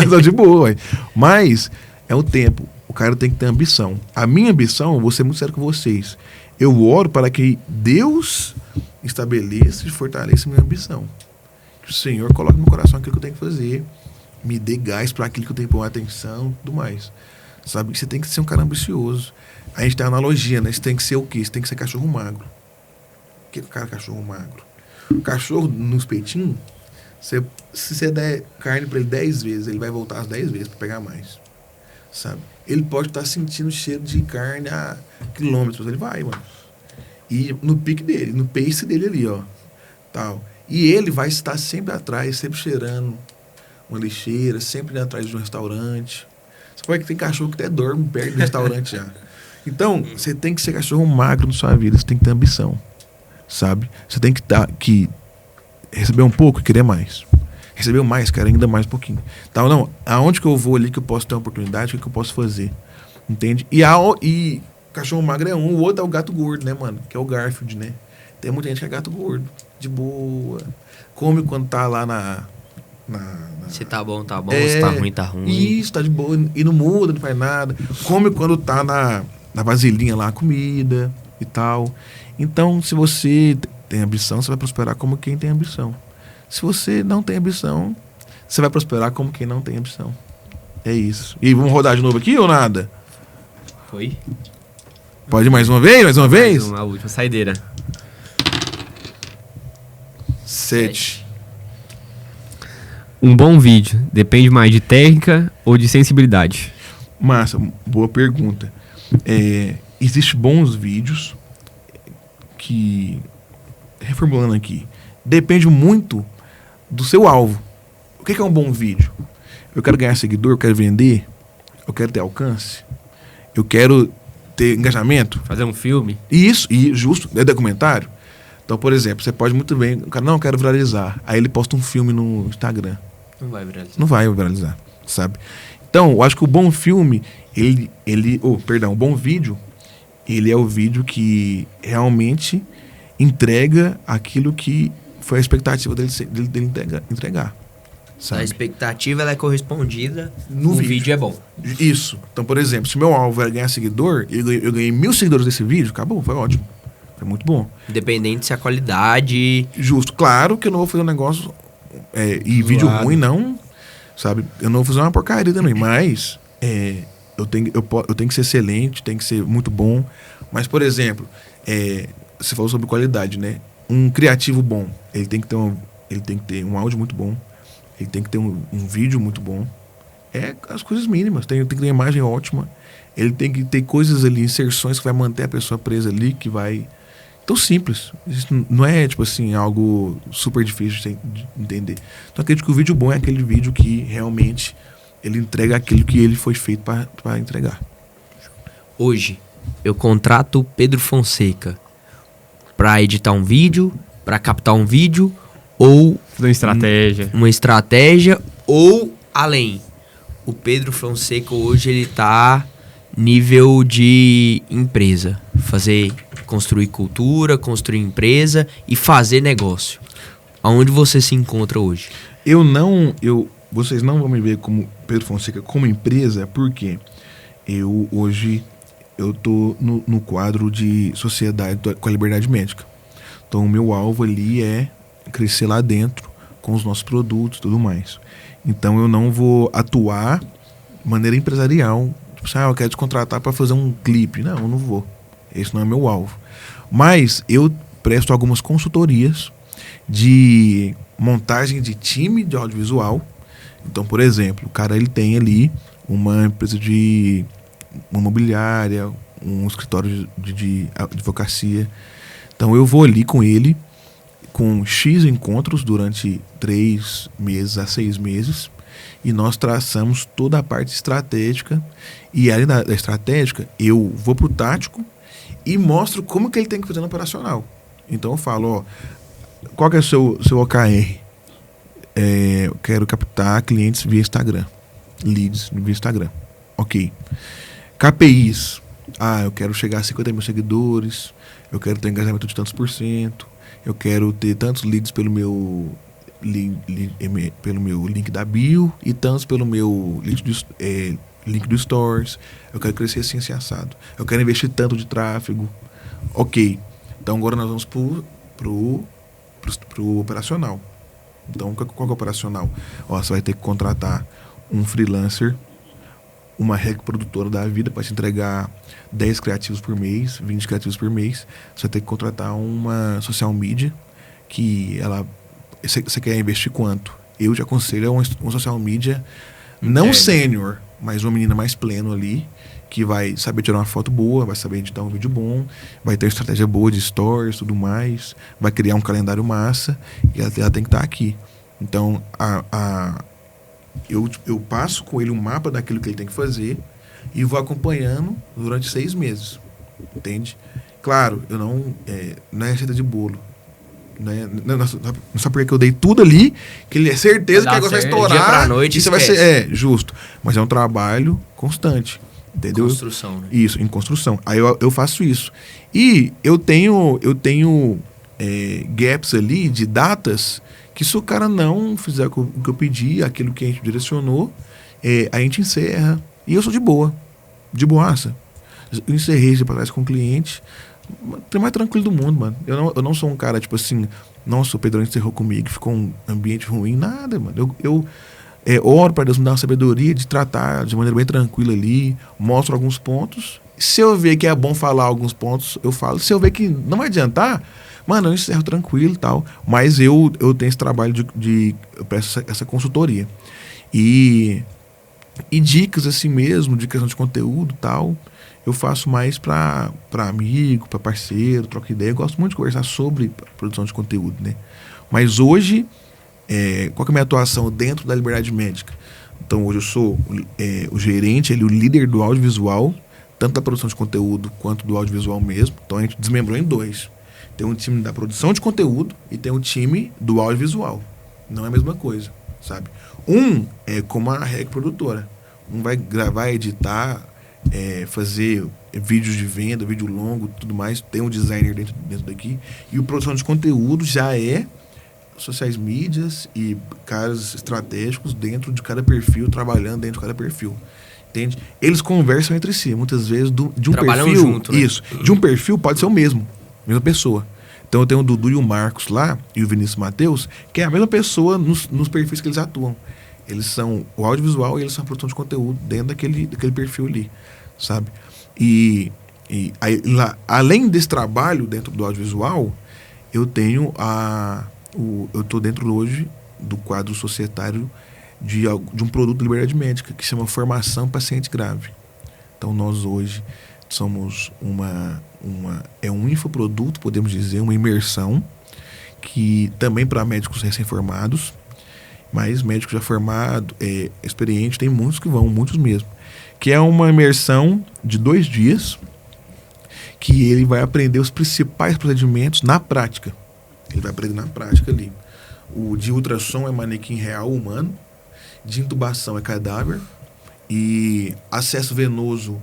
Tô de boa, ué. Mas é o tempo. O cara tem que ter ambição. A minha ambição, eu vou ser muito sério com vocês. Eu oro para que Deus estabeleça e fortaleça a minha ambição. Que o Senhor coloque no meu coração aquilo que eu tenho que fazer. Me dê gás para aquilo que eu tenho que pôr atenção e tudo mais. Sabe? Você tem que ser um cara ambicioso. A gente tem analogia, né? Você tem que ser o quê? Você tem que ser cachorro magro. O que é o cara cachorro magro? O cachorro nos peitinhos, se você der carne para ele 10 vezes, ele vai voltar as 10 vezes para pegar mais. Sabe? Ele pode estar sentindo o cheiro de carne a quilômetros. Ele vai, mano. E no pique dele, no pace dele ali, ó. Tal. E ele vai estar sempre atrás, sempre cheirando uma lixeira, sempre indo atrás de um restaurante. Você pode que tem cachorro que até dorme perto do restaurante já. Então, você tem que ser cachorro magro na sua vida, você tem que ter ambição, sabe? Você tem que receber um pouco e querer mais. Receber mais, cara, ainda mais um pouquinho. Então, não, aonde que eu vou ali que eu posso ter uma oportunidade, o que eu posso fazer, entende? E cachorro magro é um, o outro é o gato gordo, né, mano? Que é o Garfield, né? Tem muita gente que é gato gordo, de boa. Come quando tá lá se tá bom, se tá ruim. Isso, tá de boa. E não muda, não faz nada. Come quando tá na vasilhinha lá a comida e tal. Então, se você tem ambição, você vai prosperar como quem tem ambição. Se você não tem ambição, você vai prosperar como quem não tem ambição. É isso. E vamos rodar de novo aqui ou nada? Foi. Pode ir mais uma vez? Mais uma vez? A última saideira. 7. Um bom vídeo depende mais de técnica ou de sensibilidade? Massa, boa pergunta. Existem bons vídeos que, reformulando aqui, depende muito do seu alvo. O que é um bom vídeo? Eu quero ganhar seguidor, eu quero vender, eu quero ter alcance, eu quero ter engajamento. Fazer um filme. Isso, e justo, é documentário. Então, por exemplo, você pode muito bem... O cara, não, eu quero viralizar. Aí ele posta um filme no Instagram. Não vai viralizar. Não vai viralizar, sabe? Então, eu acho que o bom filme, o bom vídeo, ele é o vídeo que realmente entrega aquilo que foi a expectativa dele entregar. Sabe? A expectativa ela é correspondida, No o vídeo. vídeo é bom. Isso. Então, por exemplo, se meu alvo era ganhar seguidor, eu ganhei 1.000 seguidores desse vídeo, acabou, foi ótimo. Foi muito bom. Independente se a qualidade... Justo. Claro que eu não vou fazer um negócio vídeo ruim, não. Sabe? Eu não vou fazer uma porcaria também, mas eu tenho que ser excelente, tem que ser muito bom. Mas, por exemplo, você falou sobre qualidade, né? Um criativo bom, ele tem que ter um áudio muito bom, ele tem que ter um vídeo muito bom. As coisas mínimas. Tem que ter uma imagem ótima. Ele tem que ter coisas ali, inserções que vai manter a pessoa presa ali, que vai... Tão simples. Isso não é, tipo assim, algo super difícil de entender. Então, acredito que o vídeo bom é aquele vídeo que realmente ele entrega aquilo que ele foi feito para entregar. Hoje, eu contrato o Pedro Fonseca para editar um vídeo, para captar um vídeo, ou Fazer uma estratégia, ou além. O Pedro Fonseca hoje ele tá nível de empresa, construir cultura, construir empresa e fazer negócio. Aonde você se encontra hoje? Vocês não vão me ver como Pedro Fonseca como empresa, porque hoje eu tô no quadro de sociedade com a liberdade médica. Então o meu alvo ali é crescer lá dentro com os nossos produtos e tudo mais. Então eu não vou atuar de maneira empresarial. Tipo assim, eu quero te contratar para fazer um clipe. Não, eu não vou. Esse não é meu alvo. Mas eu presto algumas consultorias de montagem de time de audiovisual. Então, por exemplo, o cara ele tem ali uma empresa de uma imobiliária, um escritório de advocacia. Então eu vou ali com ele, com X encontros durante 3 meses a 6 meses, e nós traçamos toda a parte estratégica. E além da estratégica, eu vou pro tático e mostro como que ele tem que fazer no operacional. Então eu falo, ó, qual que é o seu OKR? Eu quero captar clientes via Instagram, leads via Instagram. Ok. KPIs. Eu quero chegar a 50 mil seguidores, eu quero ter engajamento de tantos %, eu quero ter tantos leads pelo meu link da bio e tantos pelo meu link do Stores. Eu quero crescer assim, assim, assado. Eu quero investir tanto de tráfego. Ok. Então agora nós vamos pro operacional. Então qual que é o operacional? Você vai ter que contratar um freelancer, uma produtora da vida para te entregar 10 criativos por mês, 20 criativos por mês. Você vai ter que contratar uma social media que você quer investir quanto? Eu te aconselho uma social media não sênior, mas uma menina mais pleno ali, que vai saber tirar uma foto boa, vai saber editar um vídeo bom, vai ter uma estratégia boa de stories, tudo mais, vai criar um calendário massa, e ela tem que estar aqui. Então, eu passo com ele um mapa daquilo que ele tem que fazer e vou acompanhando durante 6 meses, entende? Claro, eu não é receita de bolo. Não só porque eu dei tudo ali, que ele é certeza que o negócio vai estourar. Dia pra noite, isso vai ser. Justo. Mas é um trabalho constante. Entendeu? Construção, né? Isso, em construção. Aí eu faço isso. E eu tenho gaps ali de datas que se o cara não fizer o que eu pedi, aquilo que a gente direcionou, a gente encerra. E eu sou de boa. De boaça. Eu encerrei esse processo com o cliente. Tem mais tranquilo do mundo, mano. Eu não sou um cara, tipo assim, nossa, o Pedrão encerrou comigo, ficou um ambiente ruim, nada, mano. Eu oro para Deus me dar uma sabedoria de tratar de maneira bem tranquila ali, mostro alguns pontos. Se eu ver que é bom falar alguns pontos, eu falo. Se eu ver que não vai adiantar, mano, eu encerro tranquilo e tal. Mas eu tenho esse trabalho eu presto essa consultoria. E dicas assim mesmo, de questão de conteúdo e tal, eu faço mais para amigo, para parceiro, troca ideia. Eu gosto muito de conversar sobre produção de conteúdo, né? Mas hoje, qual que é a minha atuação dentro da liberdade médica? Então hoje eu sou o gerente, o líder do audiovisual tanto da produção de conteúdo quanto do audiovisual mesmo. Então a gente desmembrou em 2. Tem um time da produção de conteúdo e tem um time do audiovisual. Não é a mesma coisa, sabe? Um é como a REC produtora. Um vai gravar, editar, fazer vídeos de venda, vídeo longo, tudo mais. Tem um designer dentro daqui. E o produção de conteúdo já é sociais mídias e caras estratégicos dentro de cada perfil, trabalhando dentro de cada perfil. Entende? Eles conversam entre si. Muitas vezes de um Trabalham perfil... junto, né? Isso. De um perfil pode ser o mesmo. Mesma pessoa. Então eu tenho o Dudu e o Marcos lá, e o Vinícius Matheus, que é a mesma pessoa nos perfis que eles atuam. Eles são o audiovisual e eles são a produção de conteúdo dentro daquele perfil ali, sabe? E aí, lá, além desse trabalho dentro do audiovisual, eu tenho eu estou dentro hoje do quadro societário de um produto de liberdade médica que chama Formação Paciente Grave. Então nós hoje somos um infoproduto, podemos dizer, uma imersão, que também para médicos recém-formados, mas médico já formado, experiente, tem muitos que vão, muitos mesmo, que é uma imersão de 2 dias, que ele vai aprender os principais procedimentos na prática. Ele vai aprender na prática ali. O de ultrassom é manequim real humano, de intubação é cadáver, e acesso venoso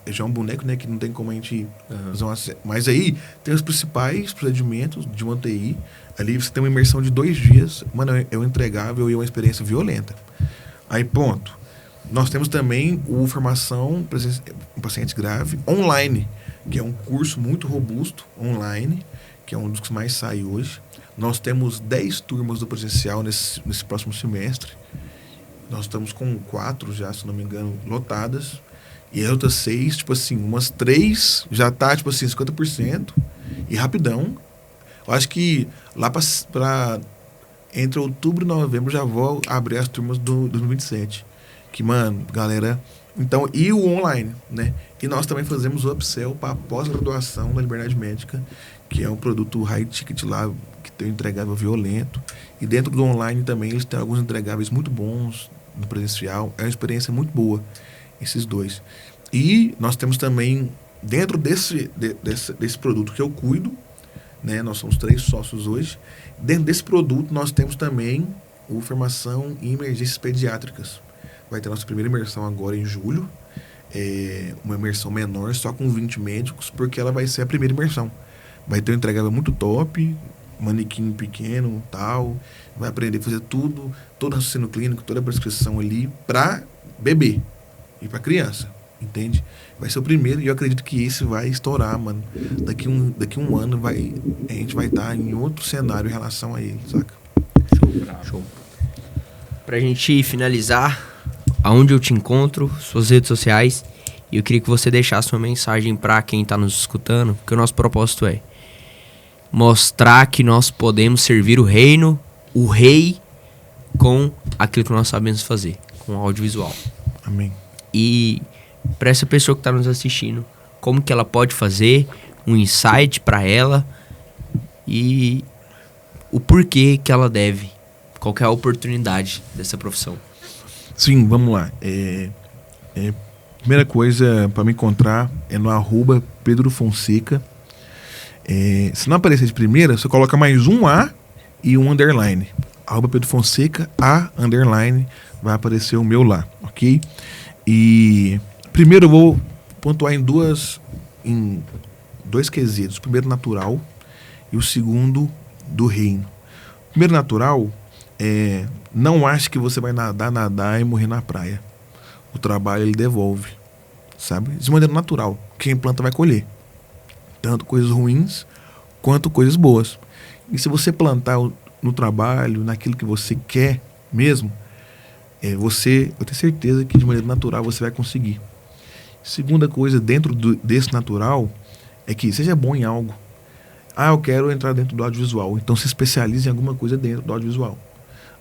já é um boneco, né, que não tem como a gente fazer um acesso. Mas aí tem os principais procedimentos de uma UTI. Ali você tem uma imersão de 2 dias. Mano, é um entregável e é uma experiência violenta. Aí, ponto. Nós temos também o Formação Paciente Grave online, que é um curso muito robusto online, que é um dos que mais sai hoje. Nós temos 10 turmas do presencial nesse próximo semestre. Nós estamos com 4 já, se não me engano, lotadas. E as outras 6, tipo assim, umas 3 já tá, tipo assim, 50%. E rapidão. Eu acho que lá pra entre outubro e novembro já vou abrir as turmas do 2027. Que, mano, galera... Então, e o online, né? E nós também fazemos o upsell para pós-graduação da Liberdade Médica, que é um produto high ticket lá, que tem um entregável violento. E dentro do online também eles têm alguns entregáveis muito bons no presencial. É uma experiência muito boa, esses 2. E nós temos também, dentro desse produto que eu cuido, né? Nós somos 3 sócios hoje. Dentro desse produto nós temos também o Formação em Emergências Pediátricas. Vai ter nossa primeira imersão agora em julho. Uma imersão menor, só com 20 médicos, porque ela vai ser a primeira imersão. Vai ter um entregável muito top, manequim pequeno, tal. Vai aprender a fazer tudo, todo raciocínio clínico, toda a prescrição ali para bebê e para criança, entende? Vai ser o primeiro e eu acredito que esse vai estourar, mano. Daqui um ano a gente vai estar em outro cenário em relação a ele, saca? Show. Pra gente finalizar, aonde eu te encontro, suas redes sociais, e eu queria que você deixasse uma mensagem para quem tá nos escutando, porque o nosso propósito é mostrar que nós podemos servir o reino, o rei, com aquilo que nós sabemos fazer, com o audiovisual. Amém. E para essa pessoa que tá nos assistindo, como que ela pode fazer um insight para ela e o porquê que ela deve, qual que é a oportunidade dessa profissão. Sim, vamos lá. Primeira coisa para me encontrar é no @Pedro Fonseca. Se não aparecer de primeira, você coloca mais um A e um underline. @Pedro Fonseca, _, vai aparecer o meu lá, ok? E primeiro eu vou pontuar em dois quesitos. O primeiro, natural, e o segundo, do reino. O primeiro, natural, não ache que você vai nadar e morrer na praia. O trabalho, ele devolve, sabe? De maneira natural. Quem planta vai colher. Tanto coisas ruins, quanto coisas boas. E se você plantar no trabalho, naquilo que você quer mesmo, eu tenho certeza que de maneira natural você vai conseguir. Segunda coisa, dentro desse natural, é que seja bom em algo. Eu quero entrar dentro do audiovisual. Então se especialize em alguma coisa dentro do audiovisual.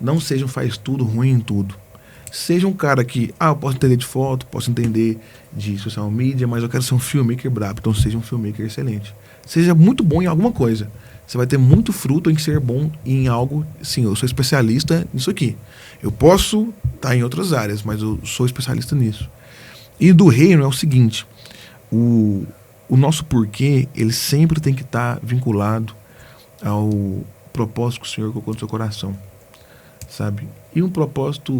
Não seja um faz tudo, ruim em tudo. Seja um cara que, eu posso entender de foto, posso entender de social media, mas eu quero ser um filmmaker brabo. Então seja um filmmaker excelente. Seja muito bom em alguma coisa. Você vai ter muito fruto em ser bom em algo. Sim, eu sou especialista nisso aqui. Eu posso estar em outras áreas, mas eu sou especialista nisso. E do reino é o seguinte, o nosso porquê, ele sempre tem que estar vinculado ao propósito que o Senhor colocou no seu coração, sabe? E um propósito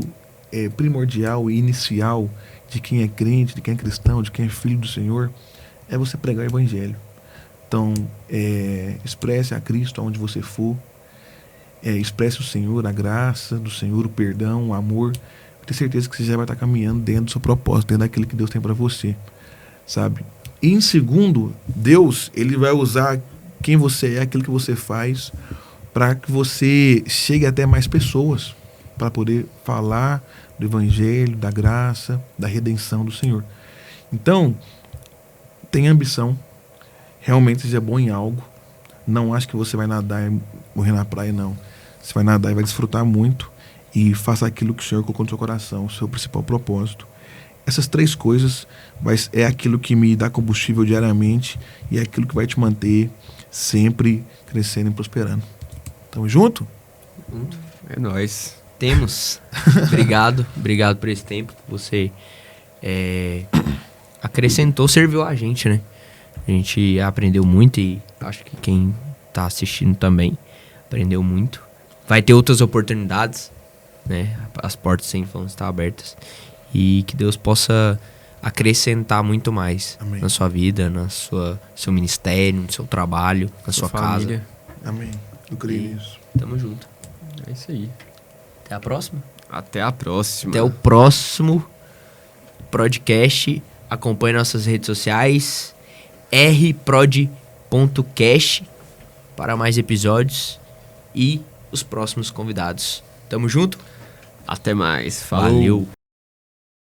primordial e inicial de quem é crente, de quem é cristão, de quem é filho do Senhor, é você pregar o Evangelho. Então, expresse a Cristo aonde você for, expresse o Senhor, a graça do Senhor, o perdão, o amor. Tenho certeza que você já vai estar caminhando dentro do seu propósito, dentro daquilo que Deus tem para você, sabe? E em segundo, Deus, ele vai usar quem você é, aquilo que você faz, para que você chegue até mais pessoas, para poder falar do Evangelho, da graça, da redenção do Senhor. Então, tenha ambição, realmente seja bom em algo. Não acho que você vai nadar e morrer na praia, não. Você vai nadar e vai desfrutar muito, e faça aquilo que o Senhor colocou no seu coração, o seu principal propósito. Essas 3 coisas é aquilo que me dá combustível diariamente e é aquilo que vai te manter sempre crescendo e prosperando. Tamo junto? É nóis. Temos. Obrigado por esse tempo. Você acrescentou, serviu a gente, né? A gente aprendeu muito e acho que quem tá assistindo também aprendeu muito. Vai ter outras oportunidades, né? As portas sempre vão estar abertas. E que Deus possa acrescentar muito mais Amém. Na sua vida, seu ministério, no seu trabalho, na sua família. casa. Amém. Eu creio nisso. Tamo junto. É isso aí. Até a próxima. Até a próxima. Até o próximo podcast. Acompanhe nossas redes sociais. rprod.cast para mais episódios e os próximos convidados. Tamo junto? Até mais. Falou. Valeu.